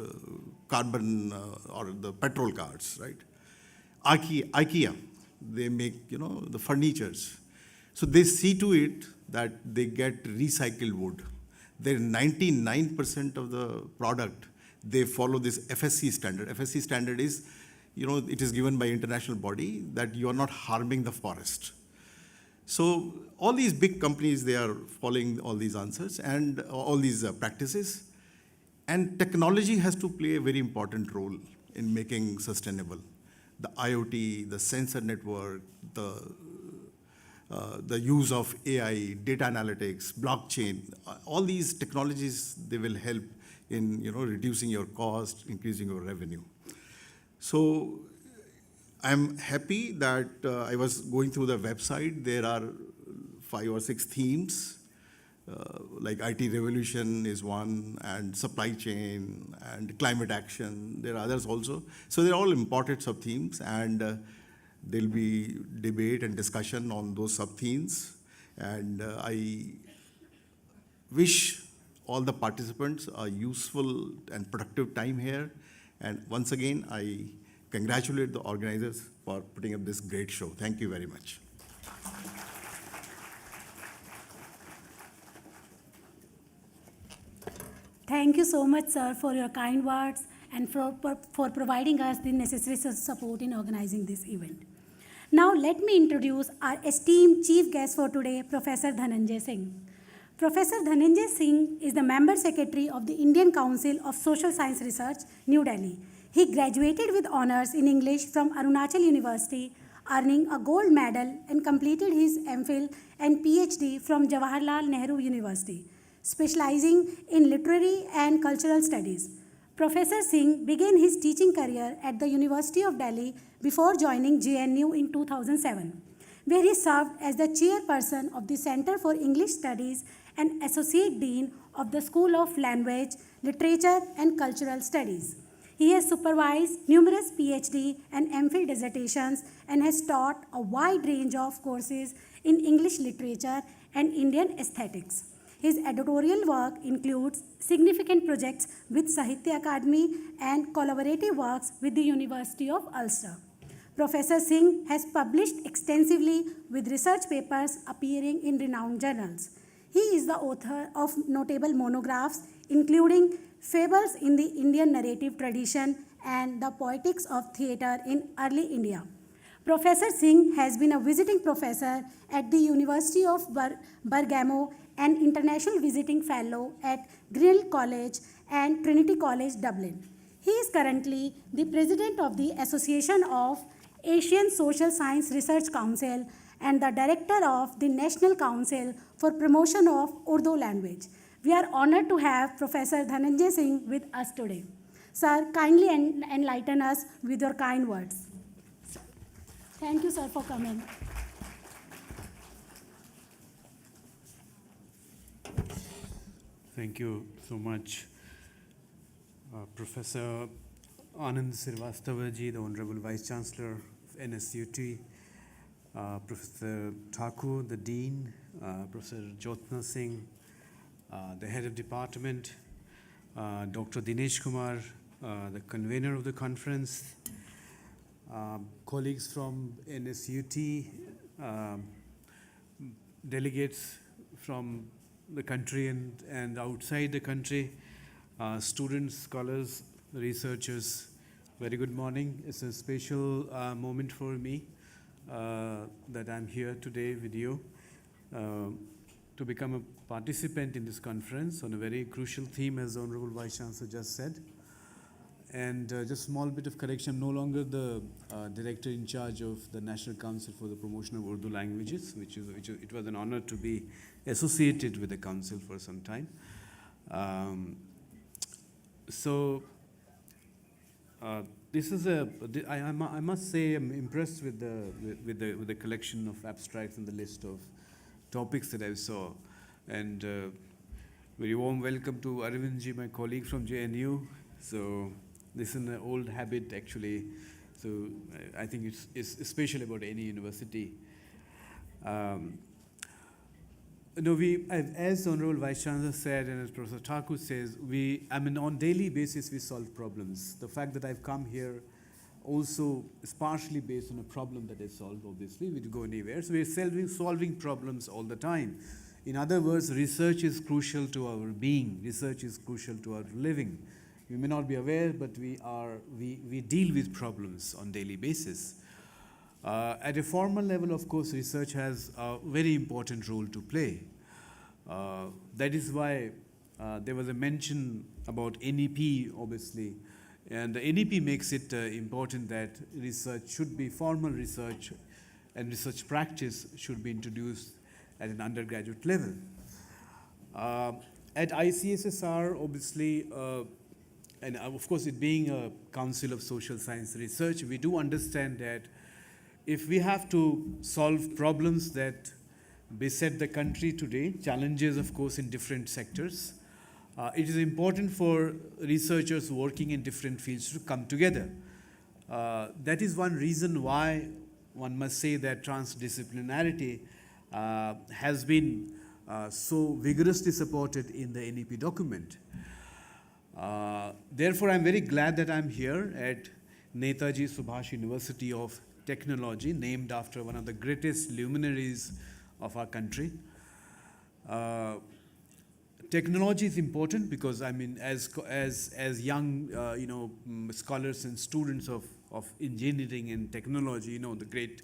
carbon or the petrol cars, right? IKEA, they make, the furnitures. So they see to it that they get recycled wood. Their 99% of the product, they follow this FSC standard. FSC standard is, it is given by international body that you are not harming the forest. So all these big companies, they are following all these answers and all these practices. And technology has to play a very important role in making sustainable. The IoT, the sensor network, the use of AI, data analytics, blockchain, all these technologies, they will help in reducing your cost, increasing your revenue. So I'm happy that I was going through the website. There are 5 or 6 themes, like IT revolution is one, and supply chain, and climate action. There are others also. So they're all important sub-themes, and there'll be debate and discussion on those sub-themes. And I wish all the participants a useful and productive time here. And once again, I congratulate the organizers for putting up this great show. Thank you very much. Thank you so much, sir, for your kind words and for providing us the necessary support in organizing this event. Now, let me introduce our esteemed chief guest for today, Professor Dhananjay Singh. Professor Dhananjay Singh is the Member Secretary of the Indian Council of Social Science Research, New Delhi. He graduated with honors in English from Arunachal University, earning a gold medal, and completed his MPhil and PhD from Jawaharlal Nehru University, specializing in literary and cultural studies. Professor Singh began his teaching career at the University of Delhi before joining JNU in 2007, where he served as the chairperson of the Center for English Studies and Associate Dean of the School of Language, Literature and Cultural Studies. He has supervised numerous PhD and MPhil dissertations and has taught a wide range of courses in English literature and Indian aesthetics. His editorial work includes significant projects with Sahitya Akademi and collaborative works with the University of Ulster. Professor Singh has published extensively with research papers appearing in renowned journals. He is the author of notable monographs, including Fables in the Indian Narrative Tradition and The Poetics of Theatre in Early India. Professor Singh has been a visiting professor at the University of Bergamo and International Visiting Fellow at Grinnell College and Trinity College, Dublin. He is currently the President of the Association of Asian Social Science Research Council and the Director of the National Council for Promotion of Urdu Language. We are honored to have Professor Dhananjay Singh with us today. Sir, kindly enlighten us with your kind words. Thank you, sir, for coming. Thank you so much, Professor Anand Srivastavaji, the Honorable Vice Chancellor of NSUT, Professor Thakur, the Dean, Professor Jyotna Singh, the Head of Department, Dr. Dinesh Kumar, the Convenor of the conference, colleagues from NSUT, delegates from the country and outside the country, students, scholars, researchers, very good morning. It's a special moment for me that I'm here today with you to become a participant in this conference on a very crucial theme, as the Honorable Vice Chancellor just said. And just small bit of correction, I'm no longer the director in charge of the National Council for the Promotion of Urdu Languages, it was an honor to be associated with the council for some time. This is I must say I'm impressed with the collection of abstracts and the list of topics that I saw. And very warm welcome to Arvindji, my colleague from JNU. So this is an old habit actually. So I think it's special about any university. As the Honorable Vice Chancellor said, and as Professor Thakur says, on daily basis we solve problems. The fact that I've come here also is partially based on a problem that is solved, obviously. We don't go anywhere. So we're solving problems all the time. In other words, research is crucial to our being. Research is crucial to our living. You may not be aware, but we deal with problems on daily basis. At a formal level, of course, research has a very important role to play. That is why there was a mention about NEP, obviously. And the NEP makes it important that research should be formal research, and research practice should be introduced at an undergraduate level. At ICSSR, obviously, and of course it being a Council of Social Science Research, we do understand that if we have to solve problems that beset the country today, challenges of course in different sectors, it is important for researchers working in different fields to come together. That is one reason why one must say that transdisciplinarity has been so vigorously supported in the NEP document. Therefore, I'm very glad that I'm here at Netaji Subhash University of Technology, named after one of the greatest luminaries of our country. Technology is important because, I mean, as young scholars and students of engineering and technology, the great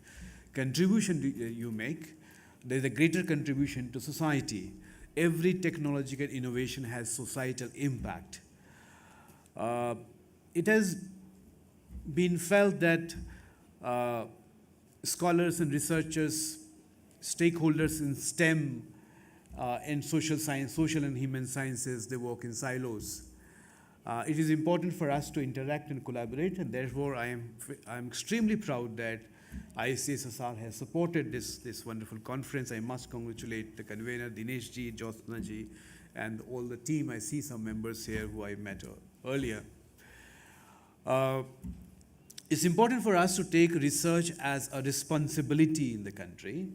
contribution you make, there's a greater contribution to society. Every technological innovation has societal impact. It has been felt that scholars and researchers, stakeholders in STEM and social science, social and human sciences, they work in silos. It is important for us to interact and collaborate, and therefore I'm extremely proud that ICSSR has supported this wonderful conference. I must congratulate the convener, Dinesh ji, Jyotna ji, and all the team. I see some members here who I met earlier. It's important for us to take research as a responsibility in the country.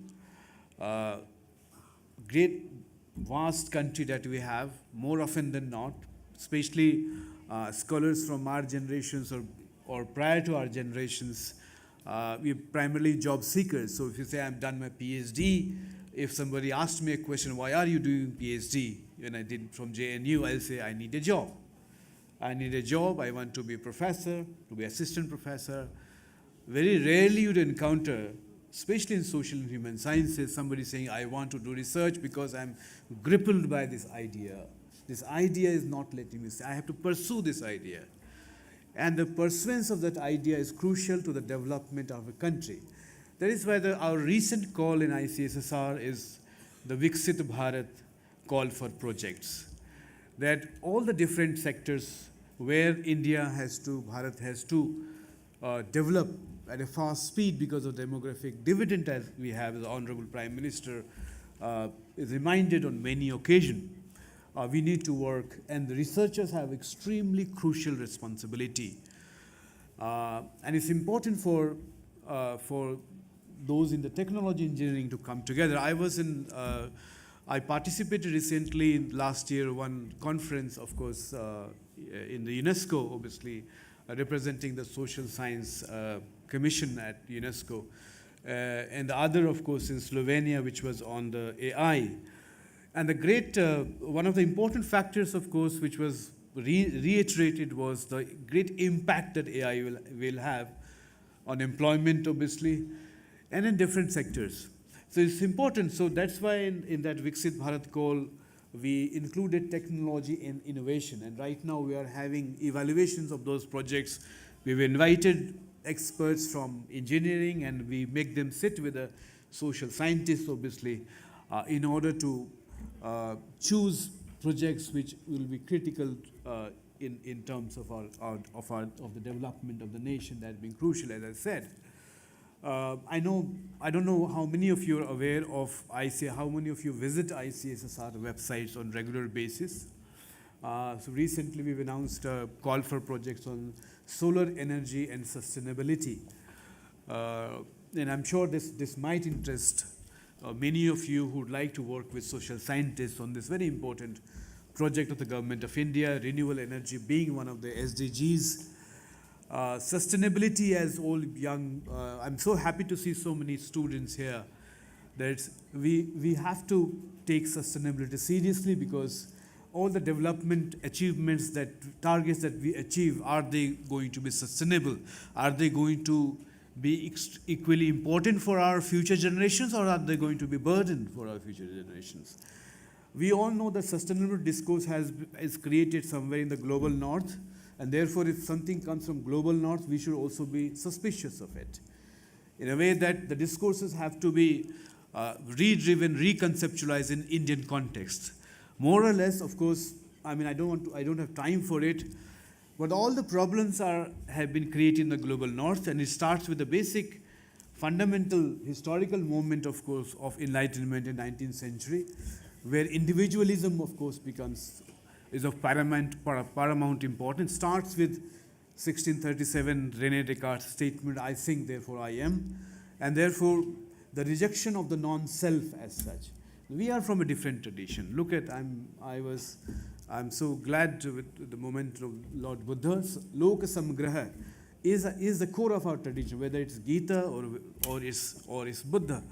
Great, vast country that we have, more often than not, especially scholars from our generations or prior to our generations, we're primarily job seekers. So if you say, I'm done my PhD, if somebody asked me a question, why are you doing PhD? When I did from JNU, I'll say, I need a job. I need a job, I want to be a professor, to be assistant professor. Very rarely you'd encounter, especially in social and human sciences, somebody saying, I want to do research because I'm crippled by this idea. This idea is not letting me say, I have to pursue this idea. And the pursuance of that idea is crucial to the development of a country. That is why our recent call in ICSSR is the Viksit Bharat call for projects. that all the different sectors where India has to, Bharat has to develop at a fast speed because of demographic dividend as we have, as the Honorable Prime Minister is reminded on many occasions. We need to work, and the researchers have extremely crucial responsibility. And it's important for those in the technology engineering to come together. I participated recently in last year one conference, of course, in the UNESCO, obviously, representing the Social Science Commission at UNESCO. And the other, of course, in Slovenia, which was on the AI. And the great, one of the important factors, of course, which was reiterated was the great impact that AI will have on employment, obviously, and in different sectors. So it's important. So that's why in that Viksit Bharat call, we included technology and innovation. And right now we are having evaluations of those projects. We've invited experts from engineering, and we make them sit with the social scientists, obviously, in order to choose projects which will be critical in terms of the development of the nation. That being crucial, as I said. I don't know how many of you are aware of ICA, how many of you visit ICSSR websites on regular basis. So recently we've announced a call for projects on solar energy and sustainability. And I'm sure this might interest many of you who would like to work with social scientists on this very important project of the Government of India, renewable energy being one of the SDGs. Sustainability as all young, I'm so happy to see so many students here that we have to take sustainability seriously, because all the development achievements, that targets that we achieve, are they going to be sustainable? Are they going to be equally important for our future generations, or are they going to be burden for our future generations? We all know that sustainable discourse is created somewhere in the global north, and therefore if something comes from global north, we should also be suspicious of it. In a way that the discourses have to be re-driven, reconceptualized in Indian context. More or less, of course, I mean, I don't have time for it, but all the problems have been created in the global north, and it starts with the basic fundamental historical moment, of course, of enlightenment in 19th century, where individualism, of course, is of paramount importance. Starts with 1637 René Descartes' statement, "I think, therefore I am," and therefore the rejection of the non-self as such. We are from a different tradition. Look at, I'm so glad with the moment of Lord Buddha's Loka Samgraha is the core of our tradition, whether it's Gita or is Buddha.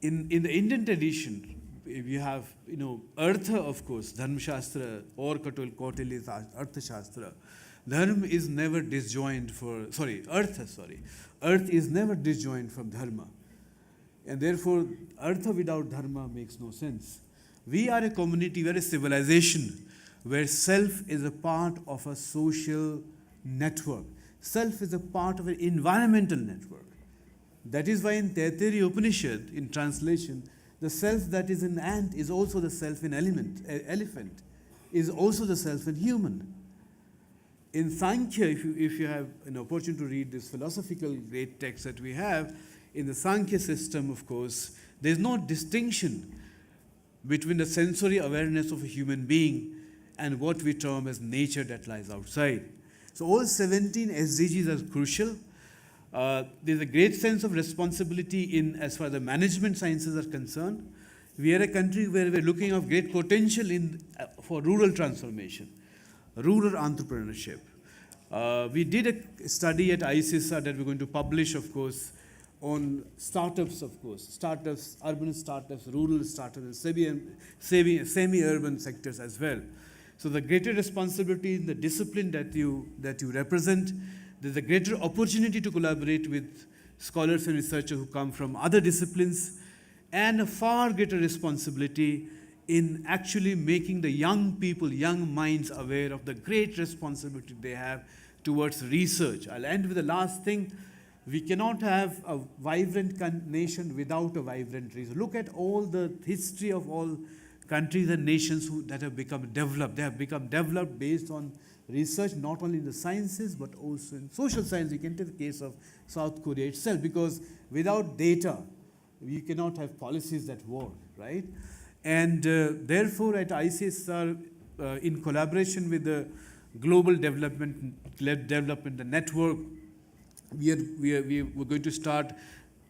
In the Indian tradition, we have, Artha, of course, Dharma Shastra or Kautilya's Artha Shastra. Dharma is never disjoined Earth is never disjoined from Dharma. And therefore, Artha without Dharma makes no sense. We are a community, we are a civilization where self is a part of a social network. Self is a part of an environmental network. That is why in Taittiriya Upanishad, in translation, the self that is in ant is also the self in elephant, is also the self in human. In Sankhya, if you have an opportunity to read this philosophical great text that we have, in the Sankhya system, of course, there is no distinction between the sensory awareness of a human being and what we term as nature that lies outside. So all 17 SDGs are crucial. There's a great sense of responsibility as far as the management sciences are concerned. We are a country where we're looking at great potential for rural transformation, rural entrepreneurship. We did a study at ICSR that we're going to publish, of course, on startups, of course, startups, urban startups, rural startups, and semi-urban sectors as well. So the greater responsibility in the discipline that you represent, there's a greater opportunity to collaborate with scholars and researchers who come from other disciplines, and a far greater responsibility in actually making the young people, young minds aware of the great responsibility they have towards research. I'll end with the last thing. We cannot have a vibrant nation without a vibrant research. Look at all the history of all countries and nations that have become developed. They have become developed based on research, not only in the sciences, but also in social science. You can take the case of South Korea itself, because without data, you cannot have policies that work, right? And therefore, at ICSR, in collaboration with the Global Development Network, we're going to start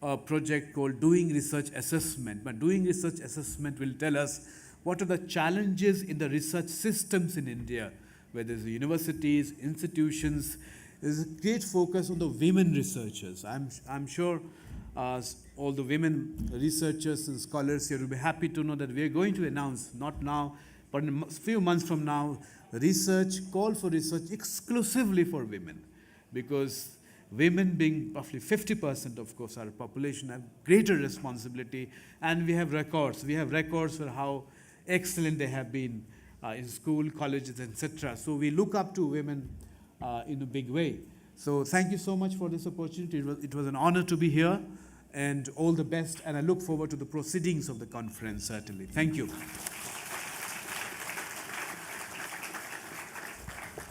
a project called Doing Research Assessment. But Doing Research Assessment will tell us what are the challenges in the research systems in India, whether it's the universities, institutions. There's a great focus on the women researchers. I'm sure all the women researchers and scholars here will be happy to know that we are going to announce, not now, but in a few months from now, call for research exclusively for women, because women, being roughly 50% of course our population, have greater responsibility, and we have records. We have records for how excellent they have been in school, colleges, etc. So we look up to women in a big way. So thank you so much for this opportunity. It was an honor to be here, and all the best, and I look forward to the proceedings of the conference, certainly. Thank you.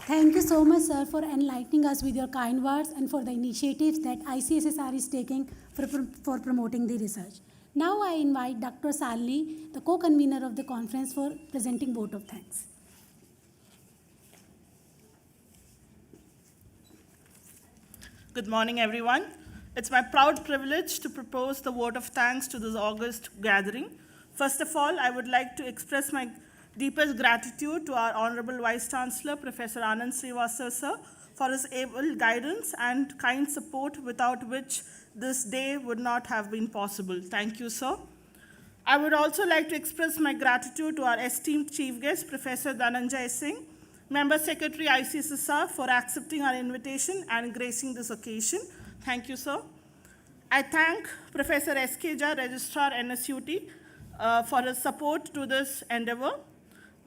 Thank you so much, sir, for enlightening us with your kind words and for the initiatives that ICSSR is taking for promoting the research. Now I invite Dr. Salni, the co-convener of the conference, for presenting vote of thanks. Good morning, everyone. It's my proud privilege to propose the vote of thanks to this August gathering. First of all, I would like to express my deepest gratitude to our Honorable Vice Chancellor, Professor Anand Srivastava, sir, for his able guidance and kind support, without which this day would not have been possible. Thank you, sir. I would also like to express my gratitude to our esteemed chief guest, Professor Dhananjay Singh, Member Secretary ICSSR, for accepting our invitation and gracing this occasion. Thank you, sir. I thank Professor S.K. Jha, Registrar NSUT, for his support to this endeavor.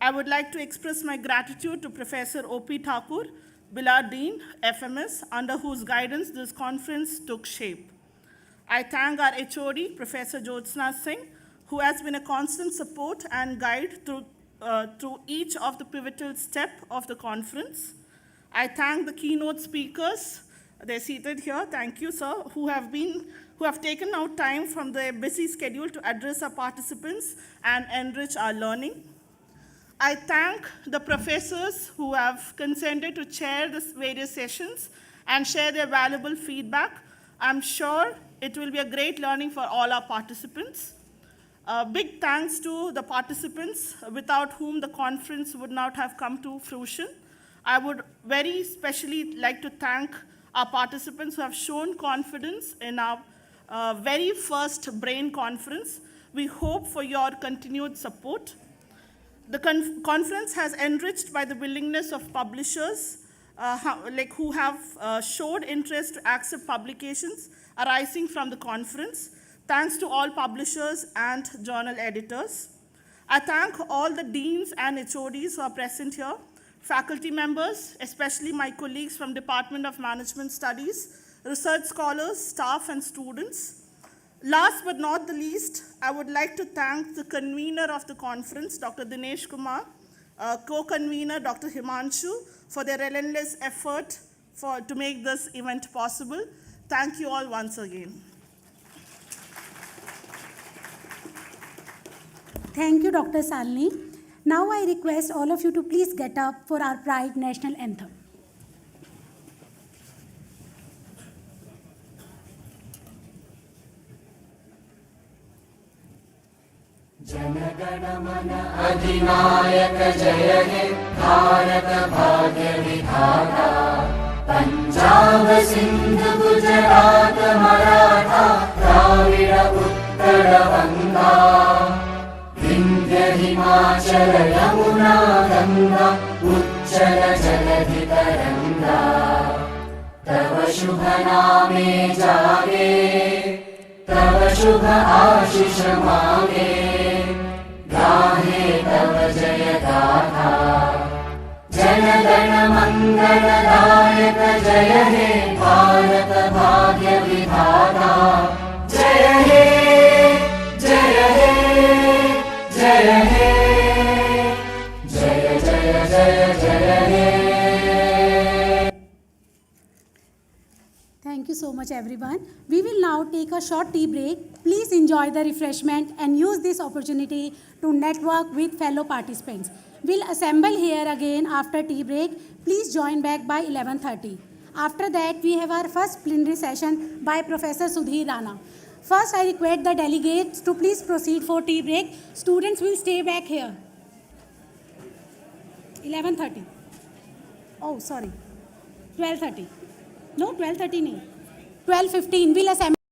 I would like to express my gratitude to Professor O.P. Thakur, Billard Dean, FMS, under whose guidance this conference took shape. I thank our HOD, Professor Jyotsna Singh, who has been a constant support and guide through each of the pivotal steps of the conference. I thank the keynote speakers. They're seated here. Thank you, sir, who have taken out time from their busy schedule to address our participants and enrich our learning. I thank the professors who have consented to chair the various sessions and share their valuable feedback. I'm sure it will be a great learning for all our participants. Big thanks to the participants, without whom the conference would not have come to fruition. I would very especially like to thank our participants who have shown confidence in our very first BRAIN conference. We hope for your continued support. The conference has enriched by the willingness of publishers who have showed interest to accept publications arising from the conference. Thanks to all publishers and journal editors. I thank all the deans and HODs who are present here, faculty members, especially my colleagues from Department of Management Studies, research scholars, staff, and students. Last but not the least, I would like to thank the convener of the conference, Dr. Dinesh Kumar, co-convener, Dr. Himanshu, for their relentless effort to make this event possible. Thank you all once again. Thank you, Dr. Salni. Now I request all of you to please get up for our Pride National Anthem. जनगण मन अधिनायक जय हे भारत भाग्य विधाता पंजाब सिंध गुजरात मराठा द्राविड़ उत्कल गंगा विंध्य हिमाचल यमुना गंगा उच्चल जलधि तरंगा तव शुभ नामे जागे तव शुभ आशीष मांगे गाहे तव जय गाथा जन गण मंगलदायक जय हे भारत भाग्य विधाता जय हे जय हे जय हे जय जय हे Thank you so much, everyone. We will now take a short tea break. Please enjoy the refreshment and use this opportunity to network with fellow participants. We'll assemble here again after tea break. Please join back by 11:30. After that, we have our first plenary session by Professor Sudhir Rana. First, I request the delegates to please proceed for tea break. Students will stay back here. 11:30. Oh, sorry. 12:30. No, 12:30 nahi. 12:15 we'll assemble.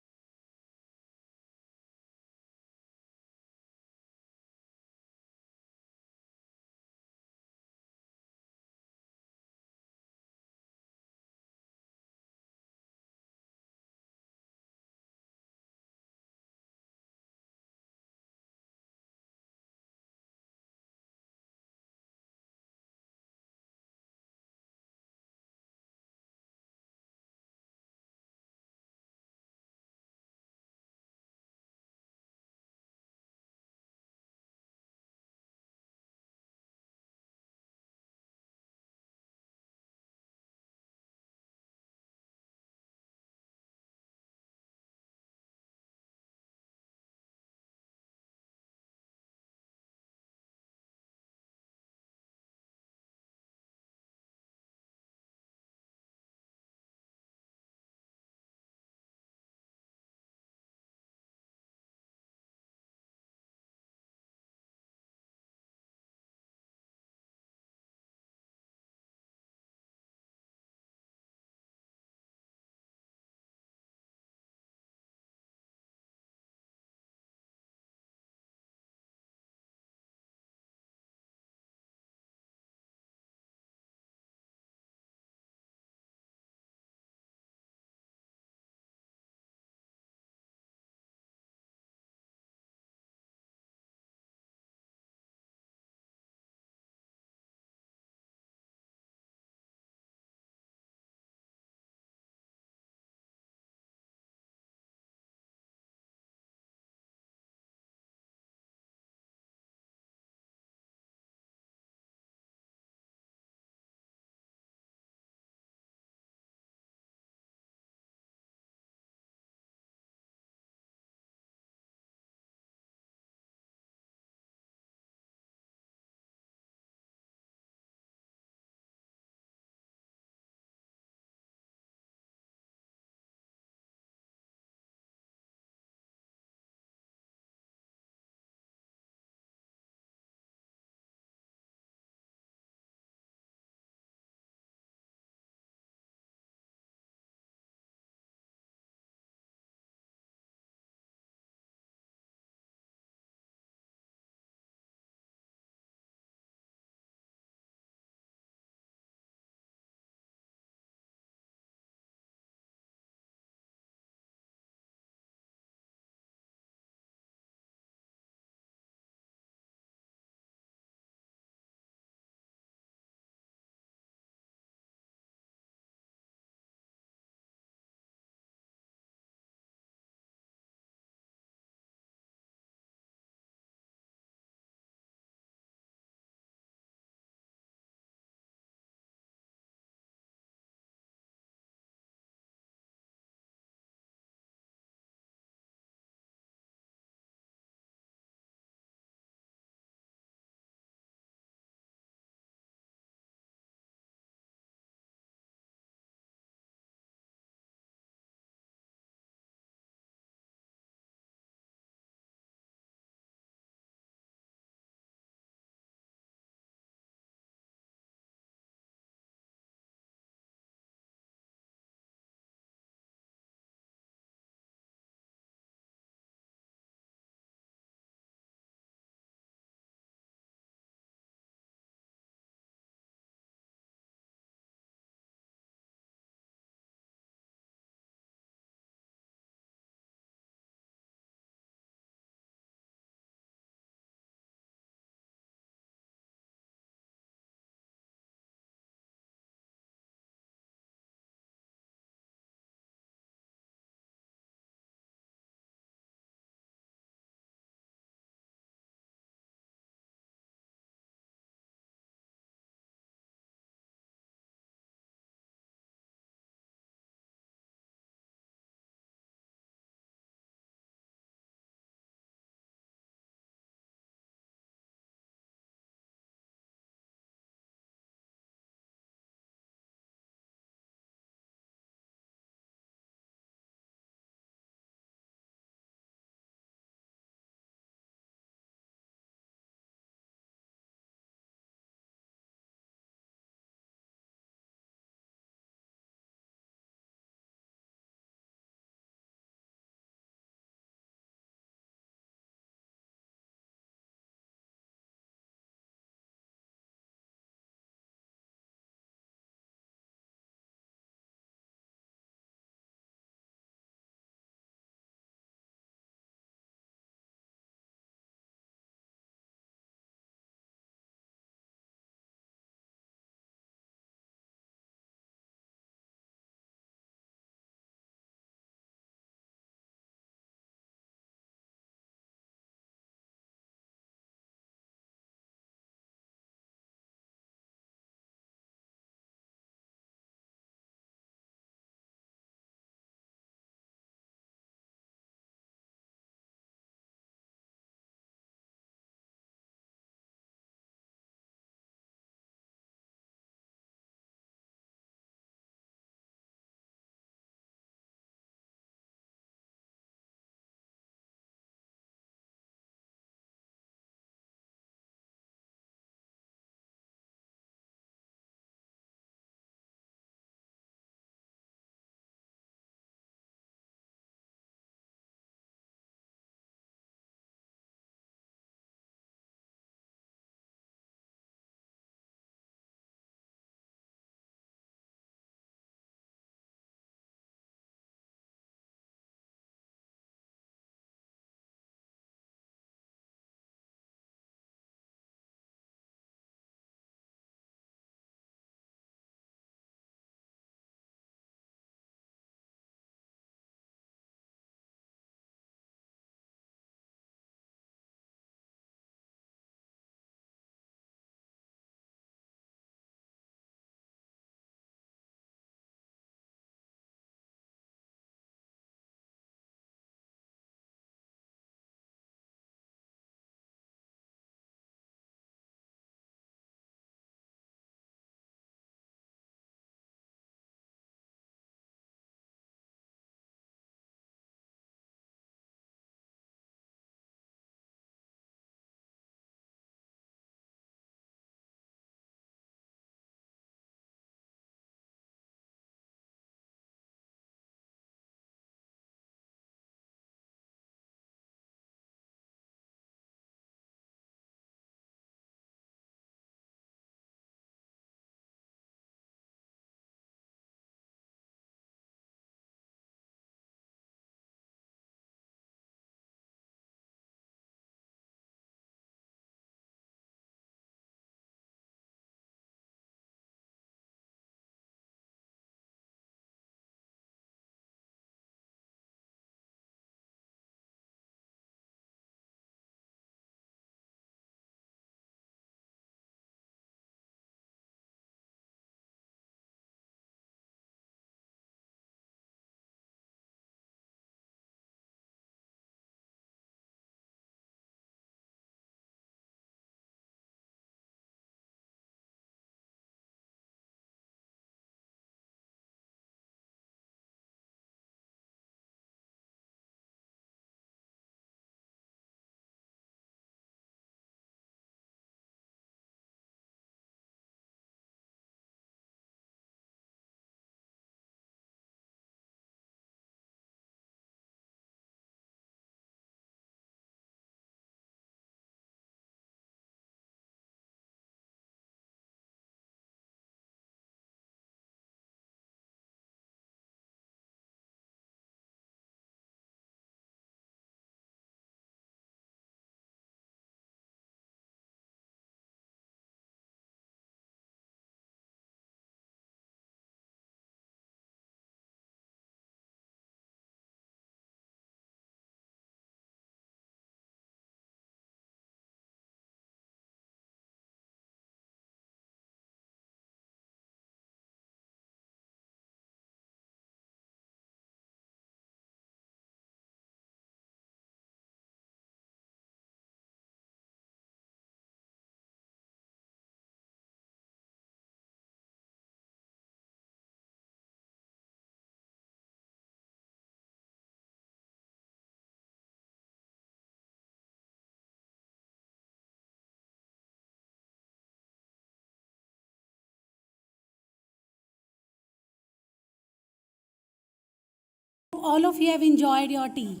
all of you have enjoyed your tea.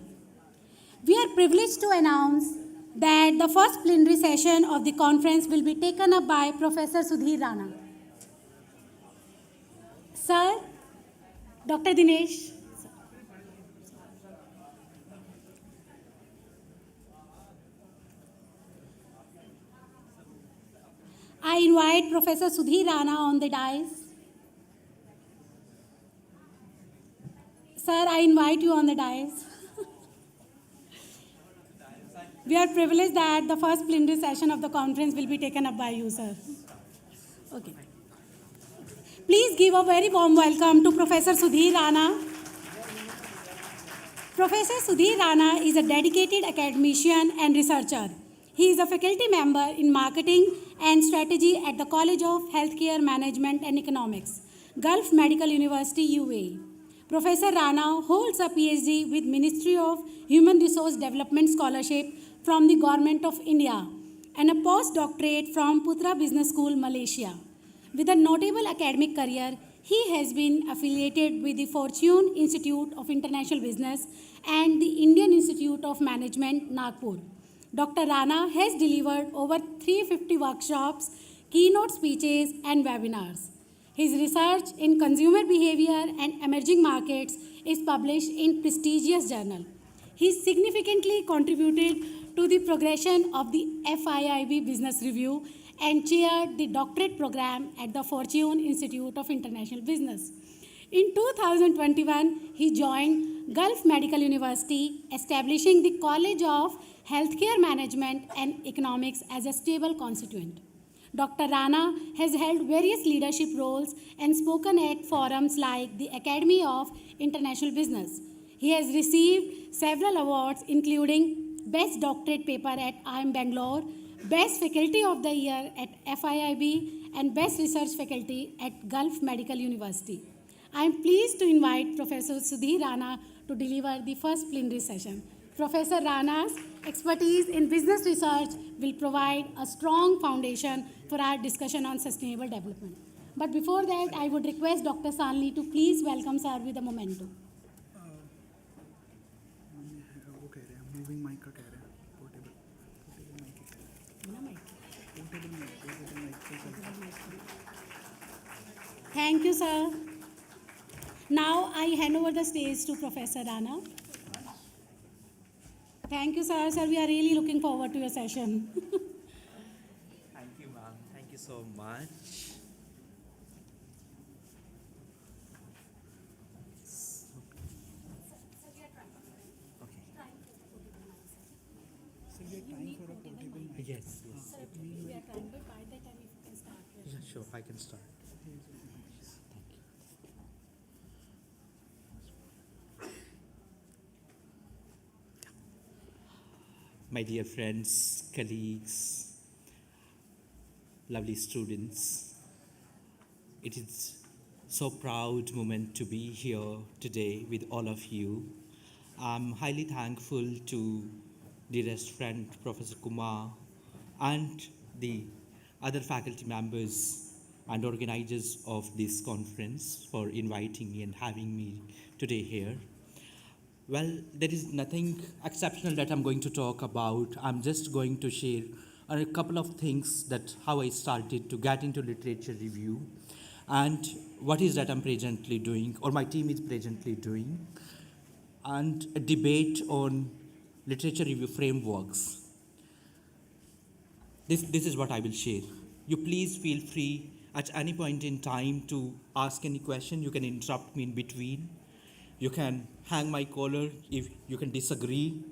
We are privileged to announce that the first plenary session of the conference will be taken up by Professor Sudhir Rana. Sir, Dr. Dinesh. I invite Professor Sudhir Rana on the dais. Sir, I invite you on the dais. We are privileged that the first plenary session of the conference will be taken up by you, sir. Okay. Please give a very warm welcome to Professor Sudhir Rana. Professor Sudhir Rana is a dedicated academician and researcher. He is a faculty member in marketing and strategy at the College of Healthcare Management and Economics, Gulf Medical University, UAE. Professor Rana holds a PhD with Ministry of Human Resource Development Scholarship from the Government of India and a postdoctorate from Putra Business School, Malaysia. With a notable academic career, he has been affiliated with the Fortune Institute of International Business and the Indian Institute of Management, Nagpur. Dr. Rana has delivered over 350 workshops, keynote speeches, and webinars. His research in consumer behavior and emerging markets is published in prestigious journals. He significantly contributed to the progression of the FIIB Business Review and chaired the doctorate program at the Fortune Institute of International Business. In 2021, he joined Gulf Medical University, establishing the College of Healthcare Management and Economics as a stable constituent. Dr. Rana has held various leadership roles and spoken at forums like the Academy of International Business. He has received several awards, including Best Doctorate Paper at IIM Bangalore, Best Faculty of the Year at FIIB, and Best Research Faculty at Gulf Medical University. I am pleased to invite Professor Sudhir Rana to deliver the first plenary session. Professor Rana's expertise in business research will provide a strong foundation for our discussion on sustainable development. But before that, I would request Dr. Salni to please welcome sir with a memento. वो कह रहे हैं moving mic का कह रहे हैं portable mic Thank you, sir. Now I hand over the stage to Professor Rana. Thank you, sir. Sir, we are really looking forward to your session. Thank you, ma'am. Thank you so much. Yes, yes. We are trying, but by that time if you can start. Yeah, sure, I can start. My dear friends, colleagues, lovely students, it is so proud moment to be here today with all of you. I'm highly thankful to dearest friend Professor Kumar and the other faculty members and organizers of this conference for inviting me and having me today here. Well, there is nothing exceptional that I'm going to talk about. I'm just going to share a couple of things that how I started to get into literature review and what is that I'm presently doing or my team is presently doing, and a debate on literature review frameworks. This is what I will share. You please feel free at any point in time to ask any question. You can interrupt me in between. You can hang my collar if you can disagree,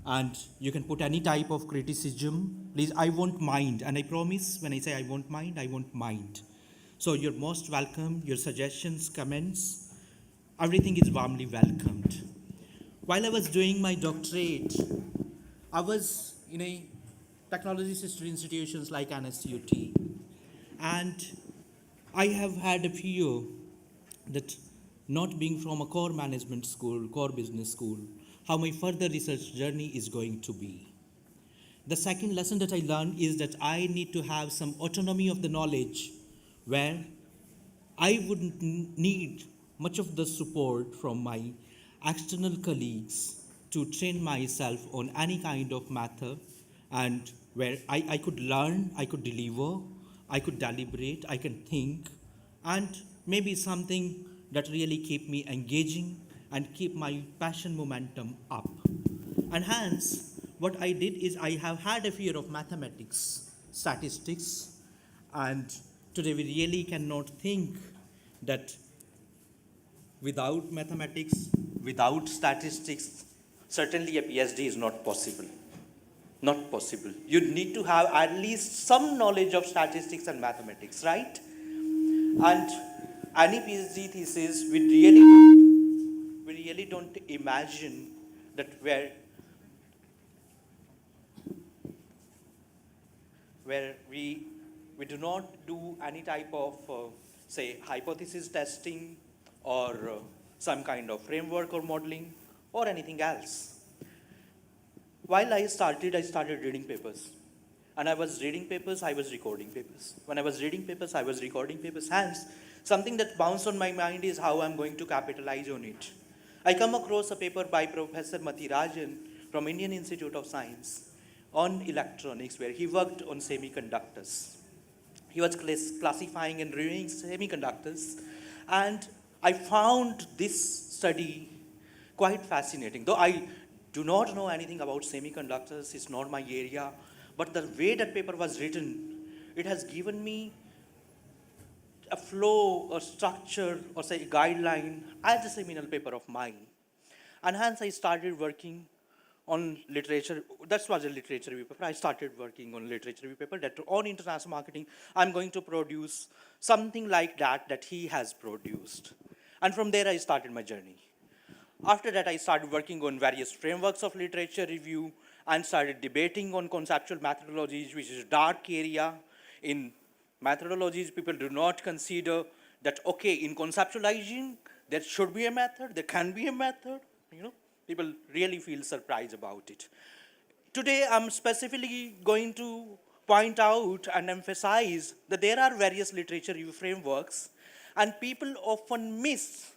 and you can put any type of criticism. Please, I won't mind, and I promise when I say I won't mind, I won't mind. So you're most welcome, your suggestions, comments, everything is warmly welcomed. While I was doing my doctorate, I was in a technology sister institutions like NSUT, and I have had a fear that not being from a core management school, core business school, how my further research journey is going to be. The second lesson that I learned is that I need to have some autonomy of the knowledge where I wouldn't need much of the support from my external colleagues to train myself on any kind of method, and where I could learn, I could deliver, I could deliberate, I can think, and maybe something that really keep me engaging and keep my passion momentum up. And hence, what I did is I have had a fear of mathematics, statistics, and today we really cannot think that without mathematics, without statistics, certainly a PhD is not possible. Not possible. You need to have at least some knowledge of statistics and mathematics, right? And any PhD thesis, we really don't imagine that where we do not do any type of, say, hypothesis testing or some kind of framework or modeling or anything else. While I started reading papers. And I was reading papers, I was recording papers. When I was reading papers, I was recording papers. Hence, something that bounced on my mind is how I'm going to capitalize on it. I come across a paper by Professor Mathirajan from Indian Institute of Science on electronics, where he worked on semiconductors. He was classifying and reviewing semiconductors, and I found this study quite fascinating. Though I do not know anything about semiconductors, it's not my area, but the way that paper was written, it has given me a flow or structure or say guideline as a seminal paper of mine. And hence I started working on literature. That was a literature review paper. I started working on literature review paper that on international marketing, I'm going to produce something like that he has produced. And from there I started my journey. After that, I started working on various frameworks of literature review and started debating on conceptual methodologies, which is a dark area. In methodologies, people do not consider that, okay, in conceptualizing, there should be a method, there can be a method, people really feel surprised about it. Today, I'm specifically going to point out and emphasize that there are various literature review frameworks, and people often miss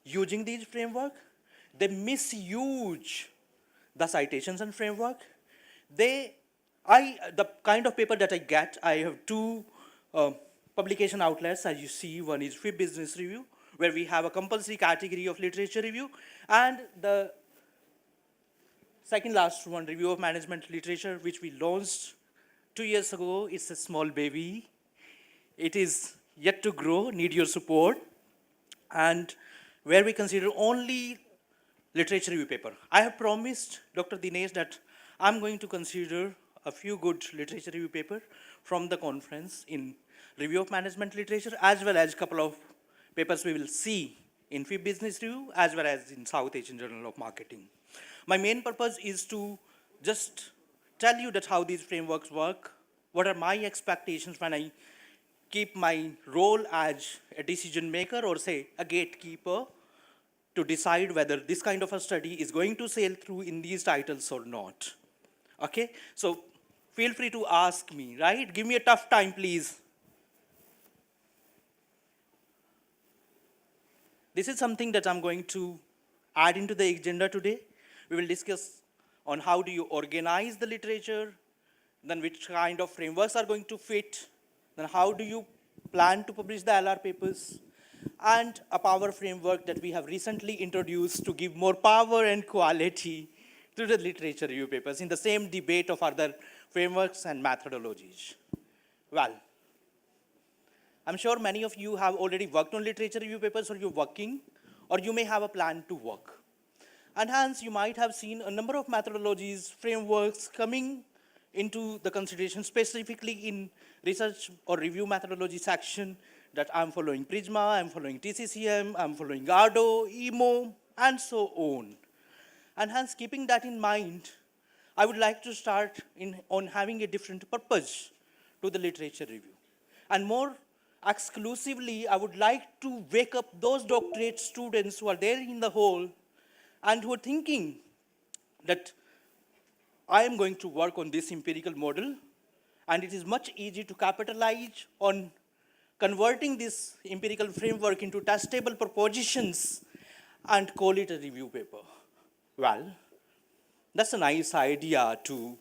using these frameworks. They misuse the citations and framework. The kind of paper that I get, I have two publication outlets, as you see. One is Free Business Review, where we have a compulsory category of literature review, and the second last one, Review of Management Literature, which we launched 2 years ago. It's a small baby. It is yet to grow, need your support, and where we consider only literature review paper. I have promised Dr. Dinesh that I'm going to consider a few good literature review paper from the conference in Review of Management Literature, as well as a couple of papers we will see in Free Business Review, as well as in South Asian Journal of Marketing. My main purpose is to just tell you that how these frameworks work, what are my expectations when I keep my role as a decision maker or say a gatekeeper to decide whether this kind of a study is going to sail through in these titles or not. Okay, so feel free to ask me, right? Give me a tough time, please. This is something that I'm going to add into the agenda today. We will discuss on how do you organize the literature, then which kind of frameworks are going to fit, then how do you plan to publish the LR papers, and a power framework that we have recently introduced to give more power and quality to the literature review papers in the same debate of other frameworks and methodologies. Well, I'm sure many of you have already worked on literature review papers, or you're working, or you may have a plan to work. And hence, you might have seen a number of methodologies, frameworks coming into the consideration, specifically in research or review methodology section, that I'm following Prisma, I'm following TCCM, I'm following GARDO, EMO, and so on. And hence, keeping that in mind, I would like to start on having a different purpose to the literature review. And more exclusively, I would like to wake up those doctorate students who are there in the hall and who are thinking that I am going to work on this empirical model, and it is much easier to capitalize on converting this empirical framework into testable propositions and call it a review paper. Well, that's a nice idea to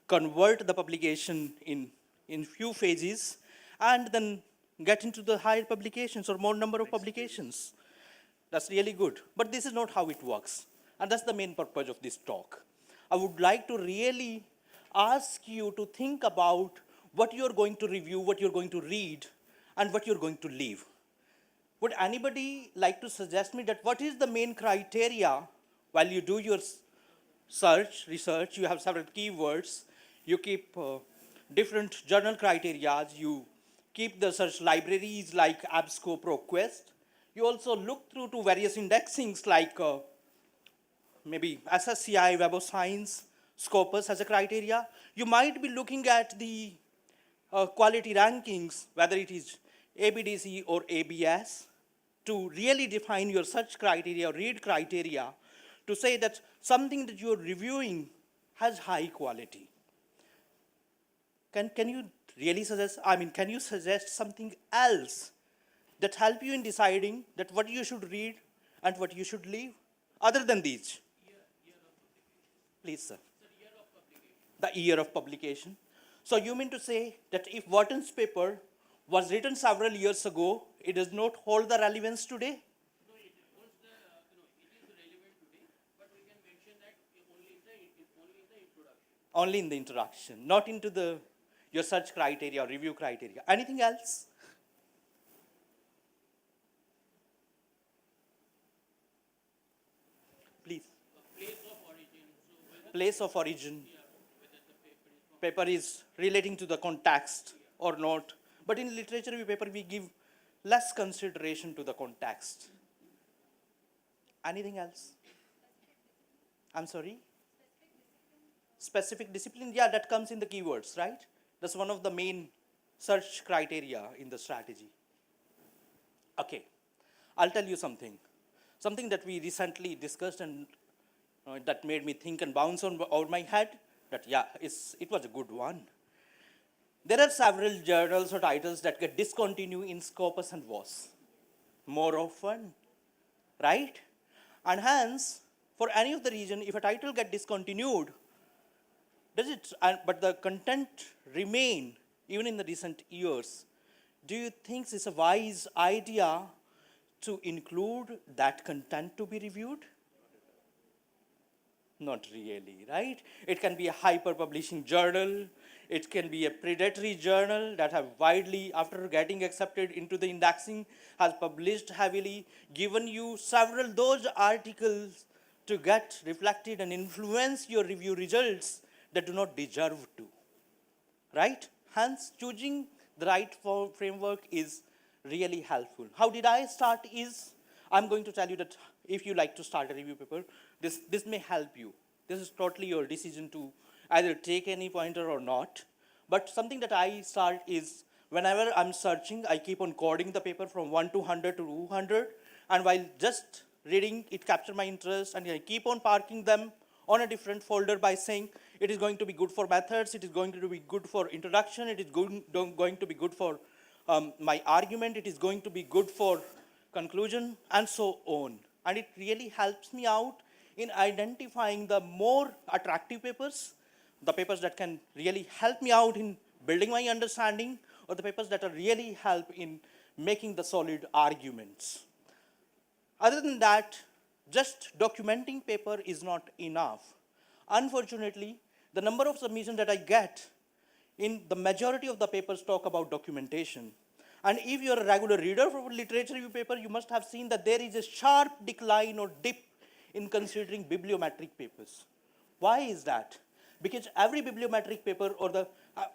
convert the publication in few phases and then get into the higher publications or more number of publications. That's really good. But this is not how it works. And that's the main purpose of this talk. I would like to really ask you to think about what you're going to review, what you're going to read, and what you're going to leave. Would anybody like to suggest me that what is the main criteria while you do your research, you have several keywords, you keep different journal criteria, you keep the search libraries like ABSCO, ProQuest. You also look through to various indexings like maybe SSCI, Web of Science, Scopus as a criteria. You might be looking at the quality rankings, whether it is ABDC or ABS, to really define your search criteria or read criteria to say that something that you're reviewing has high quality. Can you really suggest, can you suggest something else that help you in deciding that what you should read and what you should leave, other than these? Please, sir. The year of publication. So you mean to say that if Wharton's paper was written several years ago, it does not hold the relevance today? No, it holds the, it is relevant today, but we can mention that only in the introduction. Only in the introduction, not into your search criteria or review criteria. Anything else? Please. Place of origin. So whether Place of origin. whether the Paper is relating to the context or not. But in literature review paper, we give less consideration to the context. Anything else? I'm sorry? Specific discipline, yeah, that comes in the keywords, right? That's one of the main search criteria in the strategy. Okay, I'll tell you something. Something that we recently discussed and that made me think and bounce over my head, that yeah, it was a good one. There are several journals or titles that get discontinued in Scopus and WOS more often, right? And hence, for any of the region, if a title get discontinued, does it, but the content remain even in the recent years, do you think it's a wise idea to include that content to be reviewed? Not really, right? It can be a hyper-publishing journal. It can be a predatory journal that have widely, after getting accepted into the indexing, has published heavily, given you several those articles to get reflected and influence your review results that do not deserve to, right? Hence, choosing the right framework is really helpful. How did I start is, I'm going to tell you that if you like to start a review paper, this may help you. This is totally your decision to either take any pointer or not. But something that I start is, whenever I'm searching, I keep on coding the paper from 1 to 100 to 200. And while just reading, it captures my interest, and I keep on parking them on a different folder by saying, it is going to be good for methods, it is going to be good for introduction, it is going to be good for my argument, it is going to be good for conclusion, and so on. And it really helps me out in identifying the more attractive papers, the papers that can really help me out in building my understanding, or the papers that are really help in making the solid arguments. Other than that, just documenting paper is not enough. Unfortunately, the number of submissions that I get in the majority of the papers talk about documentation. And if you're a regular reader of a literature review paper, you must have seen that there is a sharp decline or dip in considering bibliometric papers. Why is that? Because every bibliometric paper, or the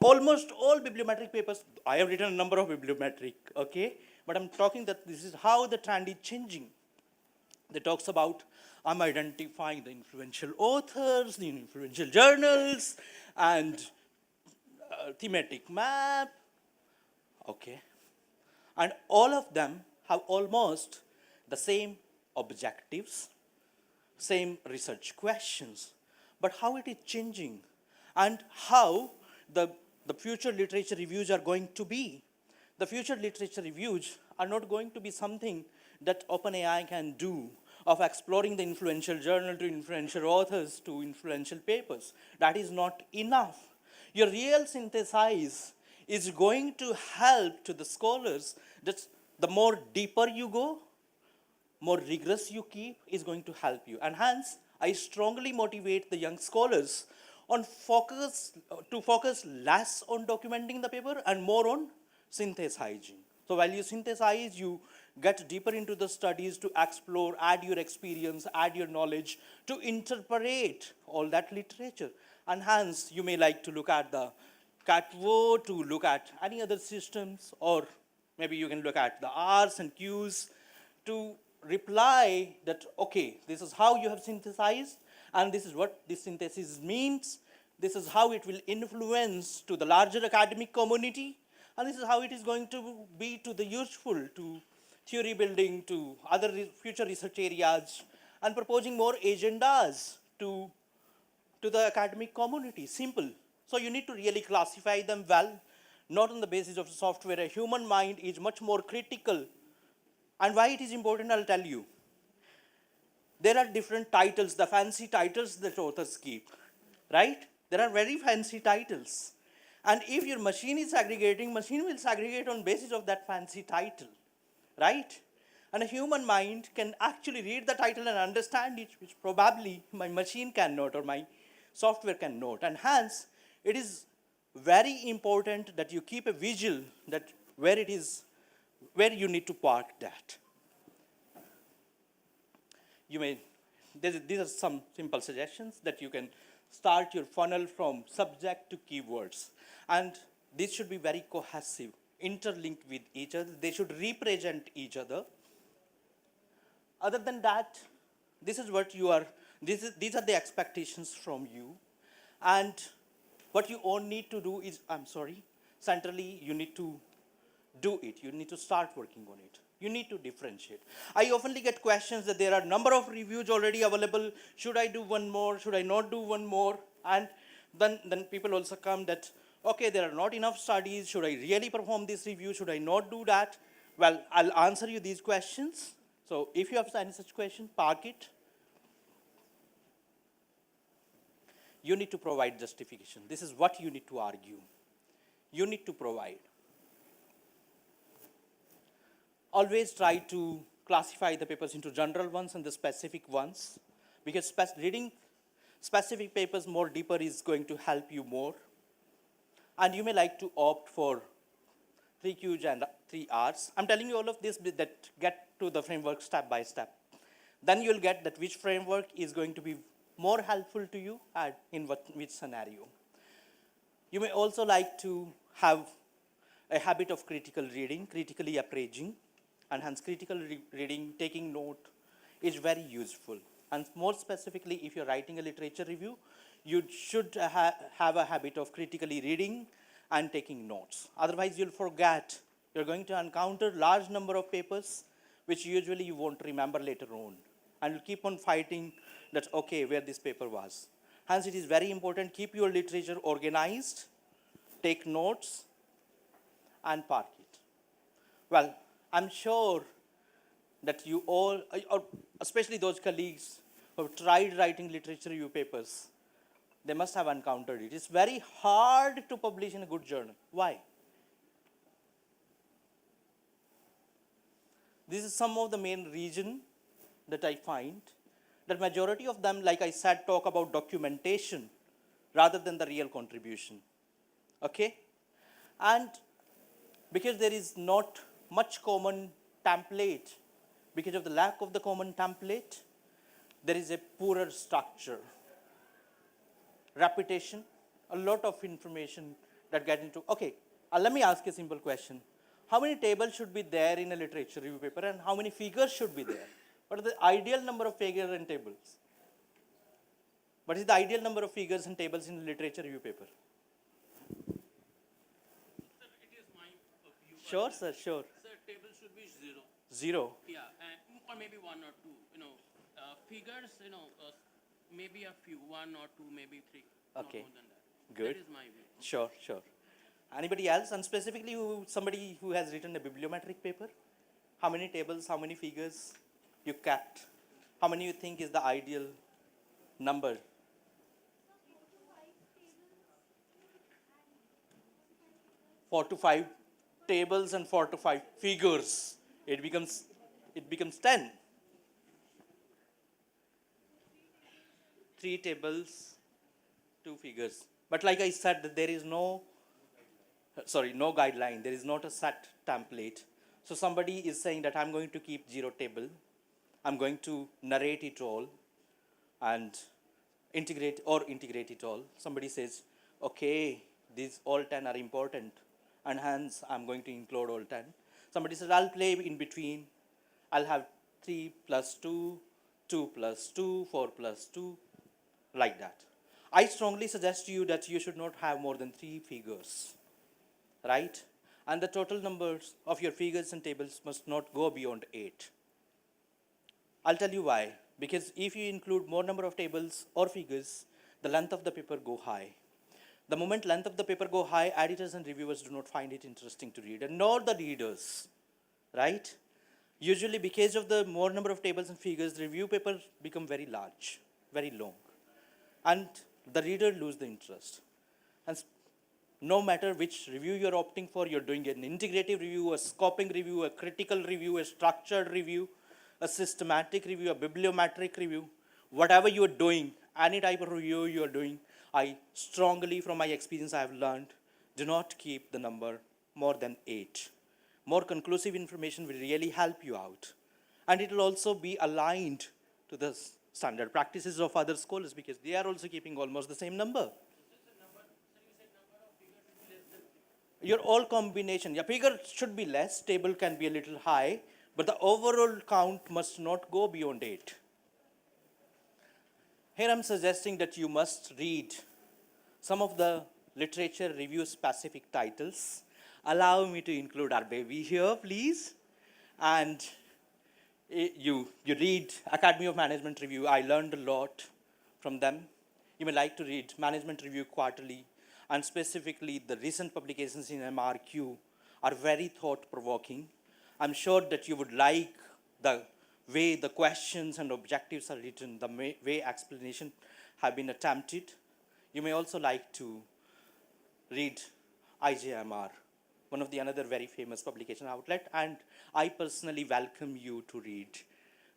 almost all bibliometric papers, I have written a number of bibliometric, okay? But I'm talking that this is how the trend is changing. They talks about, I'm identifying the influential authors, the influential journals, and thematic map, okay? And all of them have almost the same objectives, same research questions, but how it is changing and how the future literature reviews are going to be. The future literature reviews are not going to be something that OpenAI can do, of exploring the influential journal to influential authors to influential papers. That is not enough. Your real synthesis is going to help to the scholars that the more deeper you go, more rigorous you keep is going to help you. And hence, I strongly motivate the young scholars on to focus less on documenting the paper and more on synthesizing. So while you synthesize, you get deeper into the studies to explore, add your experience, add your knowledge, to interpret all that literature. And hence, you may like to look at the CATVO, to look at any other systems, or maybe you can look at the R's and Q's to reply that, okay, this is how you have synthesized, and this is what this synthesis means. This is how it will influence to the larger academic community, and this is how it is going to be to the useful, to theory building, to other future research areas, and proposing more agendas to the academic community. Simple. So you need to really classify them well, not on the basis of software. A human mind is much more critical. And why it is important, I'll tell you. There are different titles, the fancy titles that authors keep, right? There are very fancy titles. And if your machine is segregating, machine will segregate on basis of that fancy title, right? And a human mind can actually read the title and understand it, which probably my machine cannot or my software cannot. And hence, it is very important that you keep a vigil that where you need to park that. These are some simple suggestions that you can start your funnel from subject to keywords. And this should be very cohesive, interlinked with each other. They should represent each other. Other than that, this is what you are, these are the expectations from you. And what you all need to do is, centrally, you need to do it. You need to start working on it. You need to differentiate. I oftenly get questions that there are a number of reviews already available. Should I do one more? Should I not do one more? And then people also come that, okay, there are not enough studies. Should I really perform this review? Should I not do that? Well, I'll answer you these questions. So if you have any such question, park it. You need to provide justification. This is what you need to argue. You need to provide. Always try to classify the papers into general ones and the specific ones, because reading specific papers more deeper is going to help you more. And you may like to opt for 3 Qs and 3 Rs. I'm telling you all of this that get to the framework step by step. Then you'll get that which framework is going to be more helpful to you and in which scenario. You may also like to have a habit of critical reading, critically appraising, and hence critical reading, taking note is very useful. And more specifically, if you're writing a literature review, you should have a habit of critically reading and taking notes. Otherwise, you'll forget. You're going to encounter large number of papers, which usually you won't remember later on. And you'll keep on fighting that, okay, where this paper was. Hence, it is very important, keep your literature organized, take notes, and park it. Well, I'm sure that you all, or especially those colleagues who have tried writing literature review papers, they must have encountered it. It's very hard to publish in a good journal. Why? This is some of the main reason that I find that majority of them, like I said, talk about documentation rather than the real contribution. Okay? And because there is not much common template, because of the lack of the common template, there is a poorer structure. Repetition, a lot of information that get into, okay, let me ask a simple question. How many tables should be there in a literature review paper and how many figures should be there? What is the ideal number of figures and tables? What is the ideal number of figures and tables in a literature review paper? Sir, it is my view. Sure, sir, sure. Sir, table should be 0. 0. Yeah, or maybe 1 or 2. Figures, maybe a few, 1 or 2, maybe 3. Okay. Not more than that. Good. That is my view. Sure, sure. Anybody else? And specifically somebody who has written a bibliometric paper? How many tables, how many figures you kept? How many you think is the ideal number? Four to five tables and 4 to 5 figures. It becomes 10. 3 tables, 2 figures. But like I said, there is no guideline. There is not a set template. So somebody is saying that I'm going to keep 0 table. I'm going to narrate it all and integrate it all. Somebody says, okay, these all 10 are important, and hence I'm going to include all 10. Somebody says, I'll play in between. I'll have 3 plus 2, 2 plus 2, 4 plus 2, like that. I strongly suggest to you that you should not have more than 3 figures, right? And the total numbers of your figures and tables must not go beyond 8. I'll tell you why. Because if you include more number of tables or figures, the length of the paper go high. The moment length of the paper go high, editors and reviewers do not find it interesting to read, and nor the readers, right? Usually because of the more number of tables and figures, the review paper become very large, very long, and the reader lose the interest. And no matter which review you're opting for, you're doing an integrative review, a scoping review, a critical review, a structured review, a systematic review, a bibliometric review, whatever you're doing, any type of review you're doing, I strongly, from my experience, I have learned, do not keep the number more than 8. More conclusive information will really help you out. And it will also be aligned to the standard practices of other scholars, because they are also keeping almost the same number. Your all combination, your figure should be less, table can be a little high, but the overall count must not go beyond 8. Here I'm suggesting that you must read some of the literature review specific titles. Allow me to include our baby here, please. And you read Academy of Management Review. I learned a lot from them. You may like to read Management Review Quarterly, and specifically the recent publications in MRQ are very thought-provoking. I'm sure that you would like the way the questions and objectives are written, the way explanation have been attempted. You may also like to read IJMR, one of the another very famous publication outlet, and I personally welcome you to read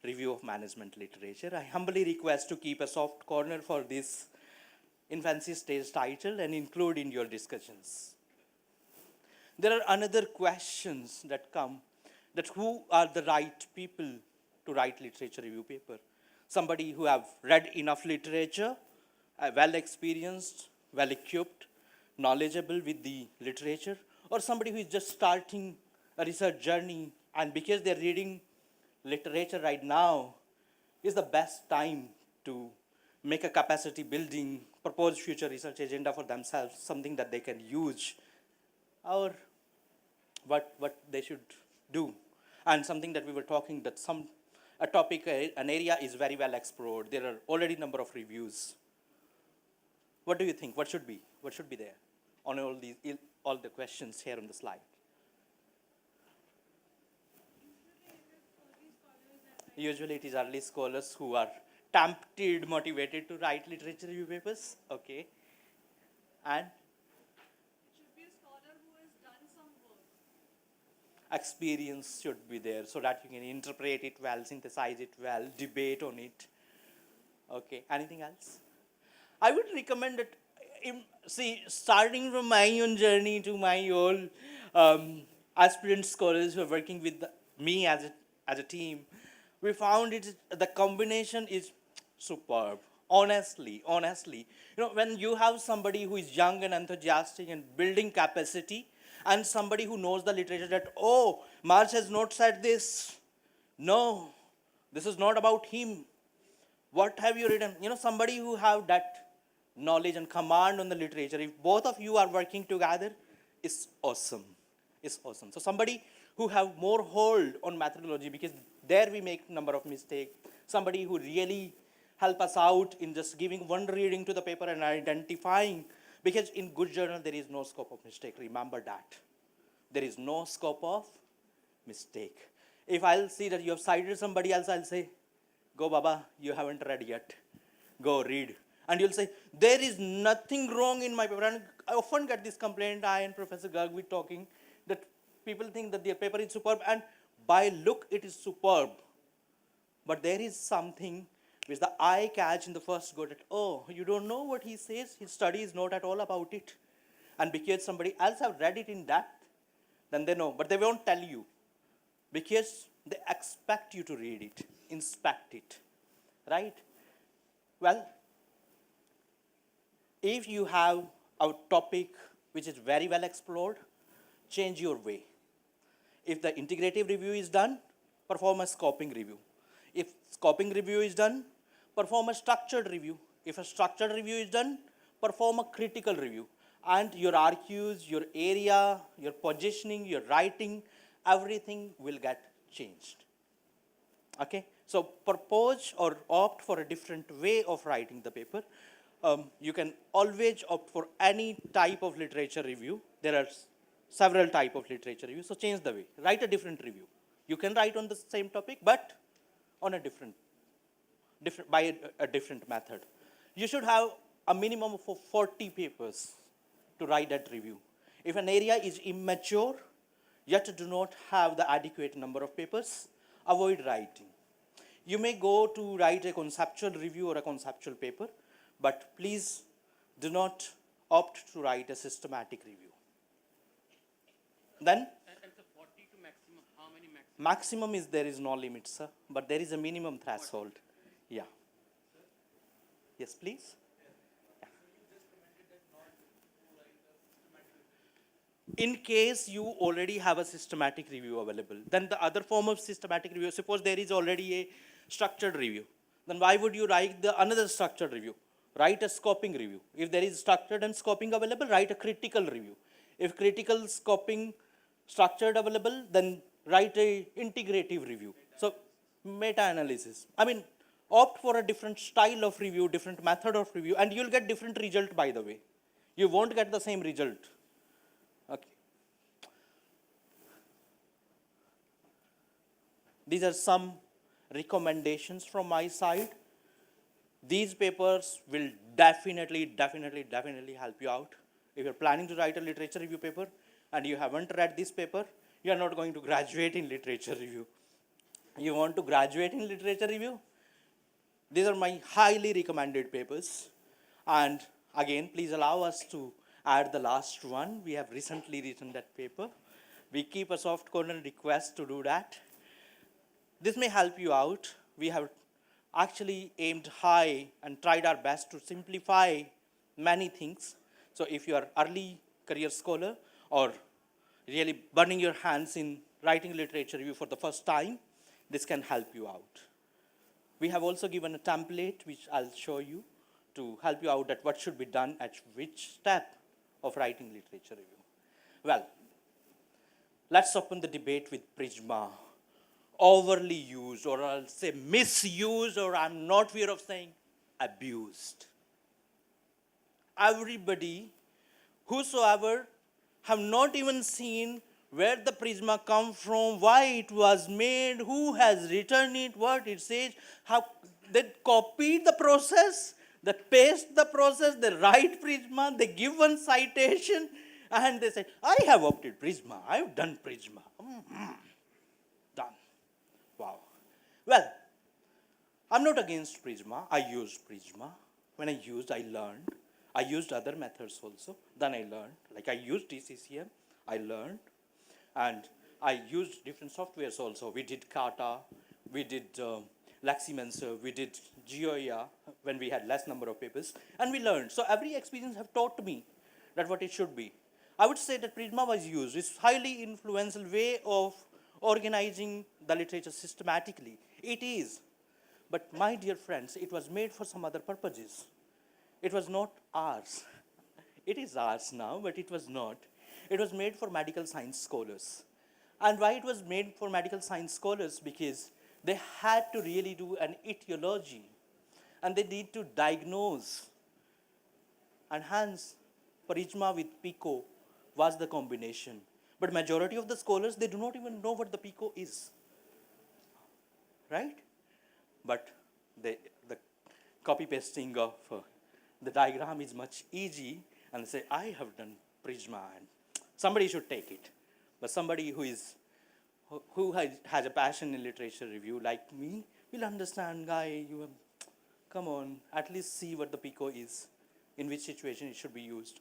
Review of Management Literature. I humbly request to keep a soft corner for this infancy stage title and include in your discussions. There are another questions that come, that who are the right people to write literature review paper? Somebody who have read enough literature, well experienced, well equipped, knowledgeable with the literature, or somebody who is just starting a research journey, and because they're reading literature right now is the best time to make a capacity building, propose future research agenda for themselves, something that they can use, or what they should do. And something that we were talking, that a topic, an area is very well explored. There are already number of reviews. What do you think? What should be there on all the questions here on the slide? Usually it is early scholars who are tempted, motivated to write literature review papers. Okay. And experience should be there so that you can interpret it well, synthesize it well, debate on it. Okay, anything else? I would recommend that, starting from my own journey to my own aspirant scholars who are working with me as a team, we found the combination is superb. Honestly. When you have somebody who is young and enthusiastic and building capacity, and somebody who knows the literature that, oh, Marx has not said this. No, this is not about him. What have you written? Somebody who have that knowledge and command on the literature, if both of you are working together, is awesome. So somebody who have more hold on methodology, because there we make number of mistakes. Somebody who really help us out in just giving one reading to the paper and identifying, because in good journal there is no scope of mistake. Remember that. There is no scope of mistake. If I'll see that you have cited somebody else, I'll say, go Baba, you haven't read yet. Go read. And you'll say, there is nothing wrong in my paper. And I often get this complaint, I and Professor Garg we talking, that people think that their paper is superb, and by look it is superb. But there is something which the eye catch in the first go that, oh, you don't know what he says, his study is not at all about it. And because somebody else have read it in depth, then they know, but they won't tell you. Because they expect you to read it, inspect it, right? Well, if you have a topic which is very well explored, change your way. If the integrative review is done, perform a scoping review. If scoping review is done, perform a structured review. If a structured review is done, perform a critical review. And your RQs, your area, your positioning, your writing, everything will get changed. Okay? So propose or opt for a different way of writing the paper. You can always opt for any type of literature review. There are several types of literature review, so change the way. Write a different review. You can write on the same topic, but on a different by a different method. You should have a minimum of 40 papers to write that review. If an area is immature, yet do not have the adequate number of papers, avoid writing. You may go to write a conceptual review or a conceptual paper, but please do not opt to write a systematic review. Then, And so 40 to maximum, how many maximum? maximum is there is no limit, sir, but there is a minimum threshold. Yeah. Yes, please. In case you already have a systematic review available, then the other form of systematic review, suppose there is already a structured review, then why would you write another structured review? Write a scoping review. If there is structured and scoping available, write a critical review. If critical, scoping, structured available, then write a integrative review. So meta-analysis. I mean, opt for a different style of review, different method of review, and you'll get different result, by the way. You won't get the same result. Okay. These are some recommendations from my side. These papers will definitely help you out. If you're planning to write a literature review paper and you haven't read this paper, you are not going to graduate in literature review. You want to graduate in literature review? These are my highly recommended papers. And again, please allow us to add the last one. We have recently written that paper. We keep a soft corner request to do that. This may help you out. We have actually aimed high and tried our best to simplify many things. So if you are early career scholar or really burning your hands in writing literature review for the first time, this can help you out. We have also given a template which I'll show you to help you out at what should be done at which step of writing literature review. Well, let's open the debate with Prisma. Overly used, or I'll say misused, or I'm not fear of saying abused. Everybody, whosoever, have not even seen where the Prisma come from, why it was made, who has written it, what it says, how they copied the process, they paste the process, they write Prisma, they give one citation, and they say, I have opted Prisma, I've done Prisma. Done. Wow. Well, I'm not against Prisma. I used Prisma. When I used, I learned. I used other methods also. Then I learned. Like I used DCCM, I learned. And I used different softwares also. We did Kata, we did Leximenser, we did Geoia when we had less number of papers. And we learned. So every experience have taught me that what it should be. I would say that Prisma was used. It's highly influential way of organizing the literature systematically. It is. But my dear friends, it was made for some other purposes. It was not ours. It is ours now, but it was not. It was made for medical science scholars. And why it was made for medical science scholars? Because they had to really do an etiology. And they need to diagnose. And hence, Prisma with Pico was the combination. But majority of the scholars, they do not even know what the Pico is. Right? But copy pasting of the diagram is much easy and say, I have done Prisma and somebody should take it. But somebody who has a passion in literature review like me will understand, guy, you have, come on, at least see what the PICO is, in which situation it should be used.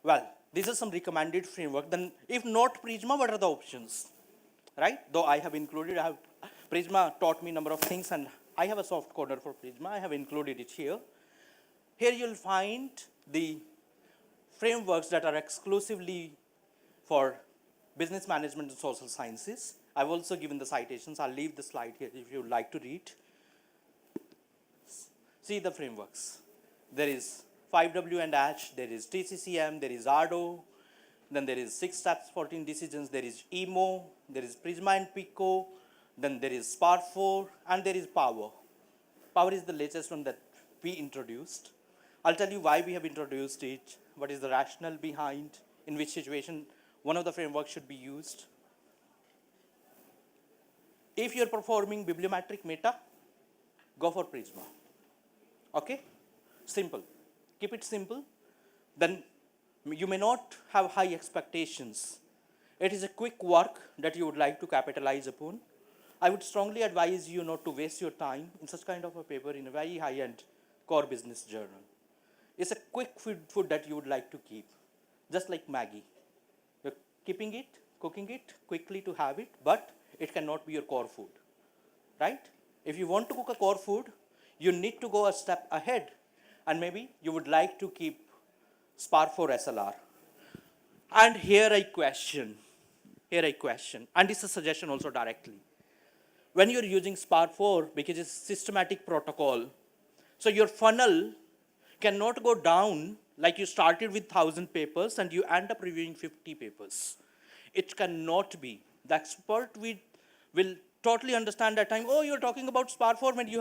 Well, these are some recommended framework. Then if not Prisma, what are the options? Right? Though I have included, Prisma taught me a number of things and I have a soft corner for Prisma. I have included it here. Here you'll find the frameworks that are exclusively for business management and social sciences. I've also given the citations. I'll leave the slide here if you'd like to read. See the frameworks. There is 5W and H, there is TCCM, there is ARDO, then there is 6 steps, 14 decisions, there is EMO, there is Prisma and PICO, then there is SPAR4, and there is Power. Power is the latest one that we introduced. I'll tell you why we have introduced it, what is the rationale behind, in which situation one of the frameworks should be used. If you're performing bibliometric meta, go for Prisma. Okay? Simple. Keep it simple. Then you may not have high expectations. It is a quick work that you would like to capitalize upon. I would strongly advise you not to waste your time in such kind of a paper in a very high-end core business journal. It's a quick food that you would like to keep, just like Maggie. You're keeping it, cooking it quickly to have it, but it cannot be your core food, right? If you want to cook a core food, you need to go a step ahead, and maybe you would like to keep SPAR4 SLR. And here I question, and it's a suggestion also directly. When you're using SPAR4, because it's systematic protocol, so your funnel cannot go down like you started with 1,000 papers and you end up reviewing 50 papers. It cannot be. The expert will totally understand that time, oh, you're talking about SPAR4 when you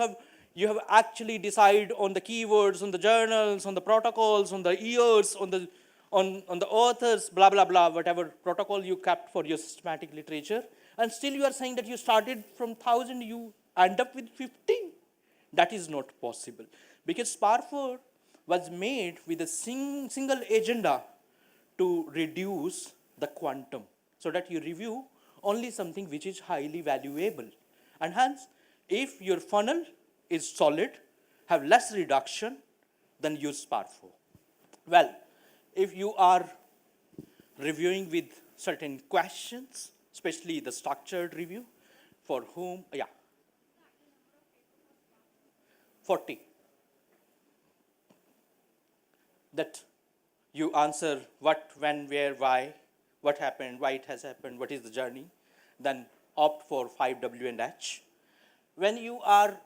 have actually decided on the keywords, on the journals, on the protocols, on the years, on the authors, blah, blah, blah, whatever protocol you kept for your systematic literature. And still you are saying that you started from 1,000, you end up with 50. That is not possible. Because SPAR4 was made with a single agenda to reduce the quantum, so that you review only something which is highly valuable. And hence, if your funnel is solid, have less reduction, then use SPAR4. Well, if you are reviewing with certain questions, especially the structured review, for whom, 40. That you answer what, when, where, why, what happened, why it has happened, what is the journey, then opt for 5W and H. When you are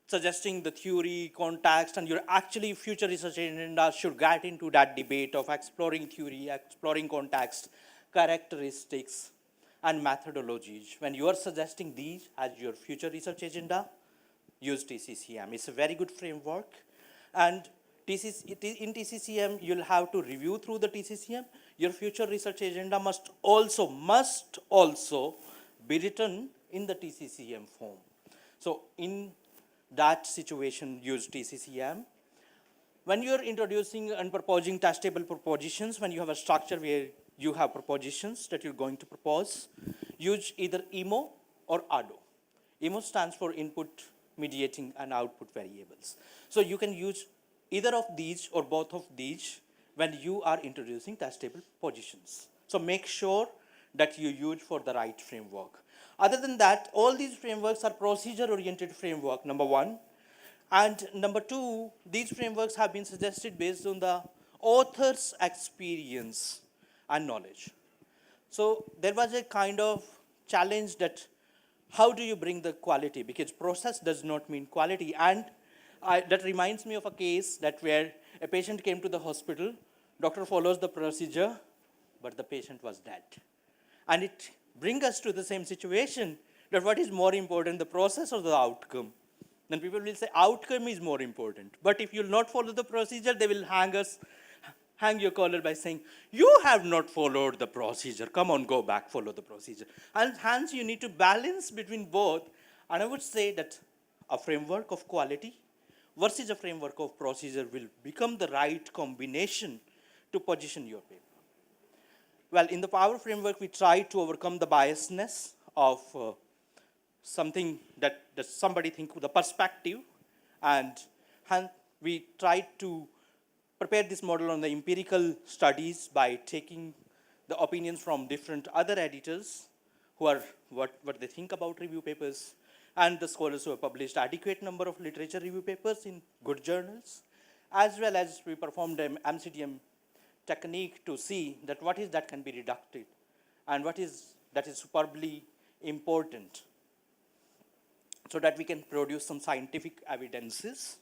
suggesting the theory, context, and your actually future research agenda should get into that debate of exploring theory, exploring context, characteristics, and methodologies. When you are suggesting these as your future research agenda, use TCCM. It's a very good framework. And in TCCM, you'll have to review through the TCCM. Your future research agenda must also be written in the TCCM form. So in that situation, use TCCM. When you're introducing and proposing testable propositions, when you have a structure where you have propositions that you're going to propose, use either EMO or ARDO. EMO stands for input, mediating, and output variables. So you can use either of these or both of these when you are introducing testable positions. So make sure that you use for the right framework. Other than that, all these frameworks are procedure-oriented framework, number one. And number two, these frameworks have been suggested based on the author's experience and knowledge. So there was a kind of challenge that how do you bring the quality? Because process does not mean quality. And that reminds me of a case that where a patient came to the hospital, doctor follows the procedure, but the patient was dead. And it brings us to the same situation, that what is more important, the process or the outcome? Then people will say outcome is more important. But if you'll not follow the procedure, they will hang your collar by saying, you have not followed the procedure. Come on, go back, follow the procedure. And hence you need to balance between both. And I would say that a framework of quality versus a framework of procedure will become the right combination to position your paper. Well, in the power framework, we try to overcome the biasness of something that somebody think with a perspective, and we try to prepare this model on the empirical studies by taking the opinions from different other editors who are what they think about review papers, and the scholars who have published adequate number of literature review papers in good journals, as well as we performed an MCTM technique to see that what is that can be deducted and what is that is superbly important, so that we can produce some scientific evidences.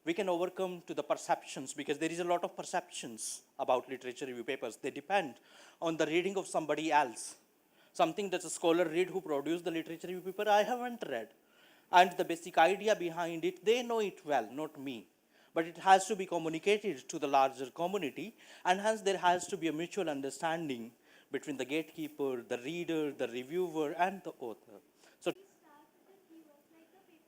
We can overcome to the perceptions, because there is a lot of perceptions about literature review papers. They depend on the reading of somebody else. Something that a scholar read who produced the literature review paper, I haven't read. And the basic idea behind it, they know it well, not me. But it has to be communicated to the larger community, and hence there has to be a mutual understanding between the gatekeeper, the reader, the reviewer, and the author.